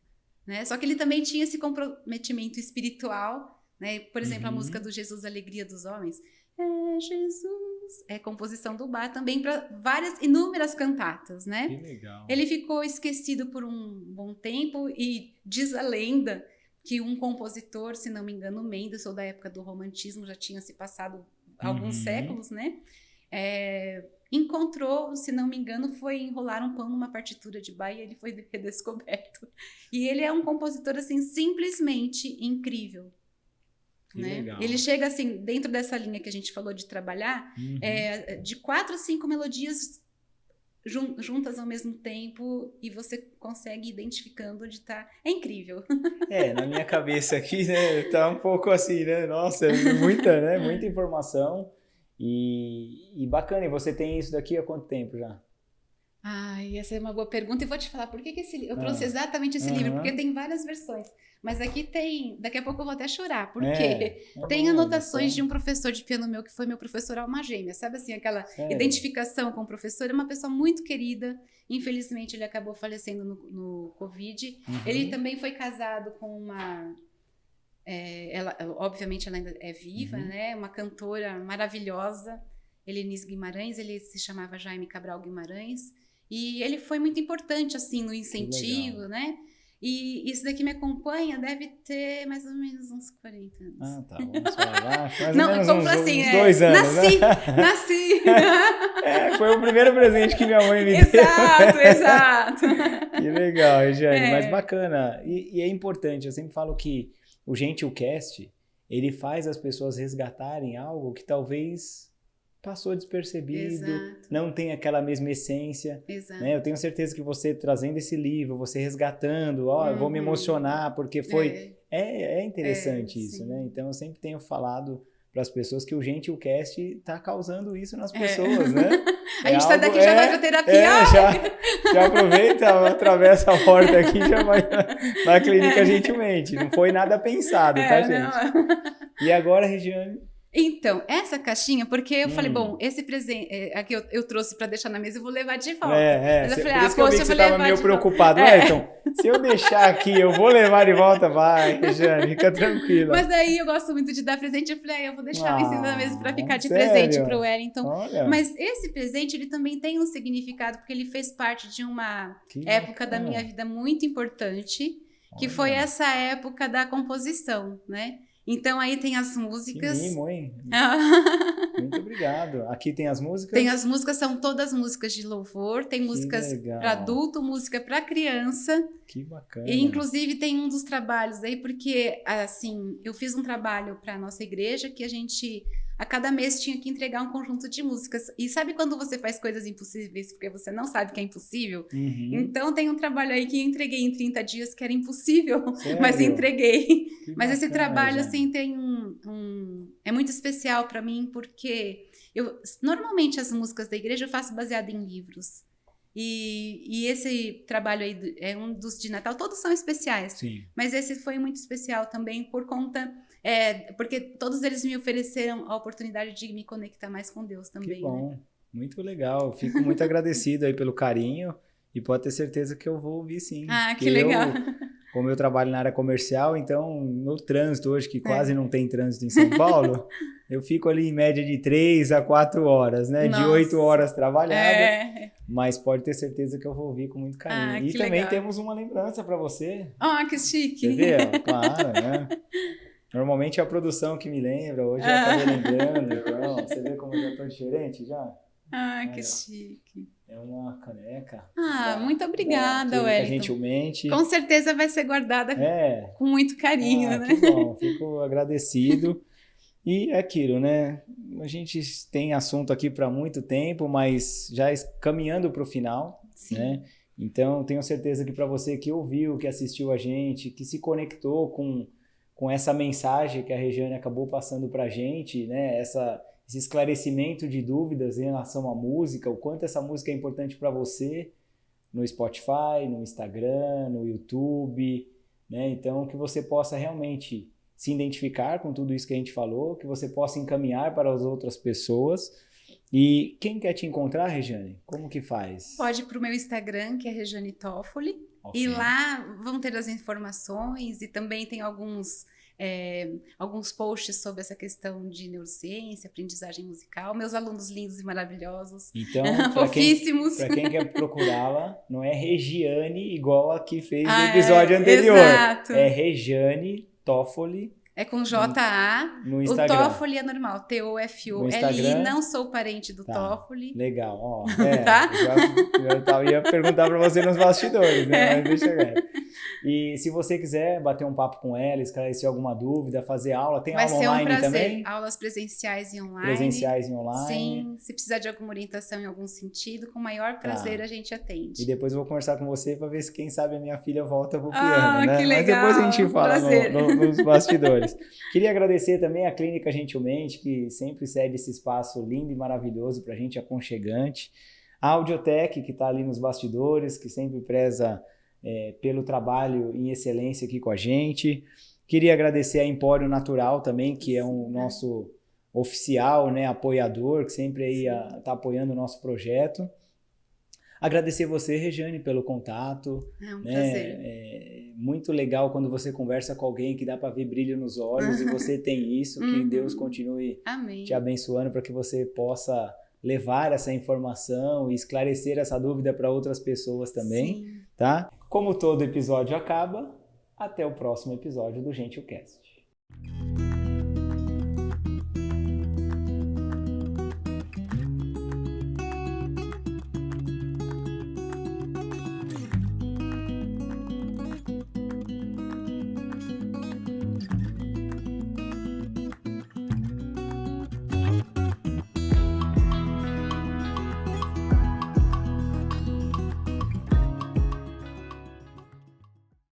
né? Só que ele também tinha esse comprometimento espiritual, né? Por exemplo, a música do Jesus, Alegria dos Homens. É Jesus. É composição do Bach também para inúmeras cantatas, né? Que legal. Ele ficou esquecido por um bom tempo e diz a lenda que um compositor, se não me engano, Mendelssohn, da época do romantismo, já tinha se passado alguns séculos, né? Encontrou, se não me engano, foi enrolar um pão numa partitura de Bach e ele foi redescoberto. E ele é um compositor, assim, simplesmente incrível. Né? Ele chega, assim, dentro dessa linha que a gente falou de trabalhar, de 4 a 5 melodias juntas ao mesmo tempo e você consegue ir identificando onde tá. É incrível. Na minha cabeça aqui, né, tá um pouco assim, né? Nossa, muita informação e bacana. E você tem isso daqui há quanto tempo já? Essa é uma boa pergunta e vou te falar por que eu trouxe exatamente esse livro, porque tem várias versões. Mas aqui tem, daqui a pouco eu vou até chorar, porque tem anotações de um professor de piano meu, que foi meu professor alma gêmea, sabe assim, aquela identificação com o professor, é uma pessoa muito querida, infelizmente ele acabou falecendo no Covid, ele também foi casado com uma, obviamente ela ainda é viva, né, uma cantora maravilhosa, Helenise Guimarães, ele se chamava Jaime Cabral Guimarães, e ele foi muito importante, assim, no incentivo, né? E isso daqui me acompanha, deve ter mais ou menos uns 40 anos. Tá, vamos lá. Mais não, ou menos como uns assim, 2 anos, nasci. Foi o primeiro presente que minha mãe me deu. Exato. Que legal, Regiane, mas bacana. E é importante, eu sempre falo que o Gentilcast, ele faz as pessoas resgatarem algo que talvez passou despercebido, não tem aquela mesma essência. Né? Eu tenho certeza que você trazendo esse livro, você resgatando, eu vou me emocionar, porque foi... É interessante isso, sim. Né? Então eu sempre tenho falado para as pessoas que o Gentilcast está causando isso nas pessoas, né? A gente sai daqui já vai para terapia. Já aproveita, atravessa a porta aqui e já vai na clínica gentilmente. Não foi nada pensado, tá, gente? Não. E agora, Regiane... Então, essa caixinha, porque eu falei, bom, esse presente aqui eu trouxe para deixar na mesa, eu vou levar de volta. Mas eu falei, por isso que eu vi que você estava meio preocupado. Então, se eu deixar aqui, eu vou levar de volta, vai, Regiane, fica tranquila. Mas daí eu gosto muito de dar presente, eu falei, eu vou deixar em cima da mesa para ficar de presente para o Wellington. Olha. Mas esse presente, ele também tem um significado, porque ele fez parte de uma época da minha vida muito importante, que foi essa época da composição, né? Então, aí tem as músicas... Que mimo, hein? Muito obrigado. Aqui tem as músicas? Tem as músicas, são todas músicas de louvor. Tem músicas para adulto, música para criança. Que bacana. E, inclusive, tem um dos trabalhos aí, porque, assim, eu fiz um trabalho para a nossa igreja que a gente... A cada mês tinha que entregar um conjunto de músicas. E sabe quando você faz coisas impossíveis porque você não sabe que é impossível? Então tem um trabalho aí que eu entreguei em 30 dias que era impossível, mas entreguei. Mas esse trabalho, assim, tem é muito especial para mim porque normalmente as músicas da igreja eu faço baseado em livros. E esse trabalho aí é um dos de Natal, todos são especiais. Sim. Mas esse foi muito especial também por conta... porque todos eles me ofereceram a oportunidade de me conectar mais com Deus também. Que bom, né? Muito legal. Fico muito agradecido aí pelo carinho e pode ter certeza que eu vou ouvir sim. Que legal. Como eu trabalho na área comercial, então no trânsito hoje, que quase não tem trânsito em São Paulo, eu fico ali em média de 3 a 4 horas, né? Nossa. De 8 horas trabalhadas. Mas pode ter certeza que eu vou ouvir com muito carinho. E também legal. Temos uma lembrança para você. Que chique. Você vê? Claro, né? Normalmente é a produção que me lembra, hoje eu acabei lembrando, então você vê como eu já estou diferente já? Que chique. É uma caneca. Muito obrigada, Wellington. Gentilmente. Com certeza vai ser guardada com muito carinho, né? Que bom, fico agradecido. E é aquilo, né? A gente tem assunto aqui para muito tempo, mas já caminhando para o final, Sim. né? Então, tenho certeza que para você que ouviu, que assistiu a gente, que se conectou com essa mensagem que a Regiane acabou passando para a gente, né? Esse esclarecimento de dúvidas em relação à música, o quanto essa música é importante para você no Spotify, no Instagram, no YouTube, né? Então, que você possa realmente se identificar com tudo isso que a gente falou, que você possa encaminhar para as outras pessoas. E quem quer te encontrar, Regiane, como que faz? Pode ir para o meu Instagram, que é Regiane Toffoli, e lá vão ter as informações e também tem alguns posts sobre essa questão de neurociência, aprendizagem musical. Meus alunos lindos e maravilhosos, então, fofíssimos. Para quem quer procurá-la, não é Regiane igual a que fez no episódio anterior. Exato. É Regiane Toffoli. É com J-A. No Instagram. O Toffoli é normal, T-O-F-O-L-I. Não sou parente do Toffoli. Legal, ó. Tá? Eu ia perguntar para você nos bastidores, né? Mas deixa eu. E se você quiser bater um papo com ela, esclarecer alguma dúvida, fazer aula, tem aula online também? Vai ser um prazer. Aulas presenciais e online. Presenciais e online. Sim. Se precisar de alguma orientação em algum sentido, com o maior prazer a gente atende. E depois eu vou conversar com você para ver se, quem sabe, a minha filha volta pro piano, né? Que legal. Mas depois a gente fala nos bastidores. Queria agradecer também a Clínica Gentilmente, que sempre cede esse espaço lindo e maravilhoso para a gente, aconchegante. A Audiotech, que está ali nos bastidores, que sempre preza pelo trabalho em excelência aqui com a gente. Queria agradecer a Empório Natural também, que é o nosso oficial, né, apoiador, que sempre aí está apoiando o nosso projeto. Agradecer você, Regiane, pelo contato. É um prazer. Muito legal quando você conversa com alguém que dá para ver brilho nos olhos e você tem isso, que Deus continue te abençoando para que você possa levar essa informação e esclarecer essa dúvida para outras pessoas também, tá? Como todo episódio acaba, até o próximo episódio do Gentilcast.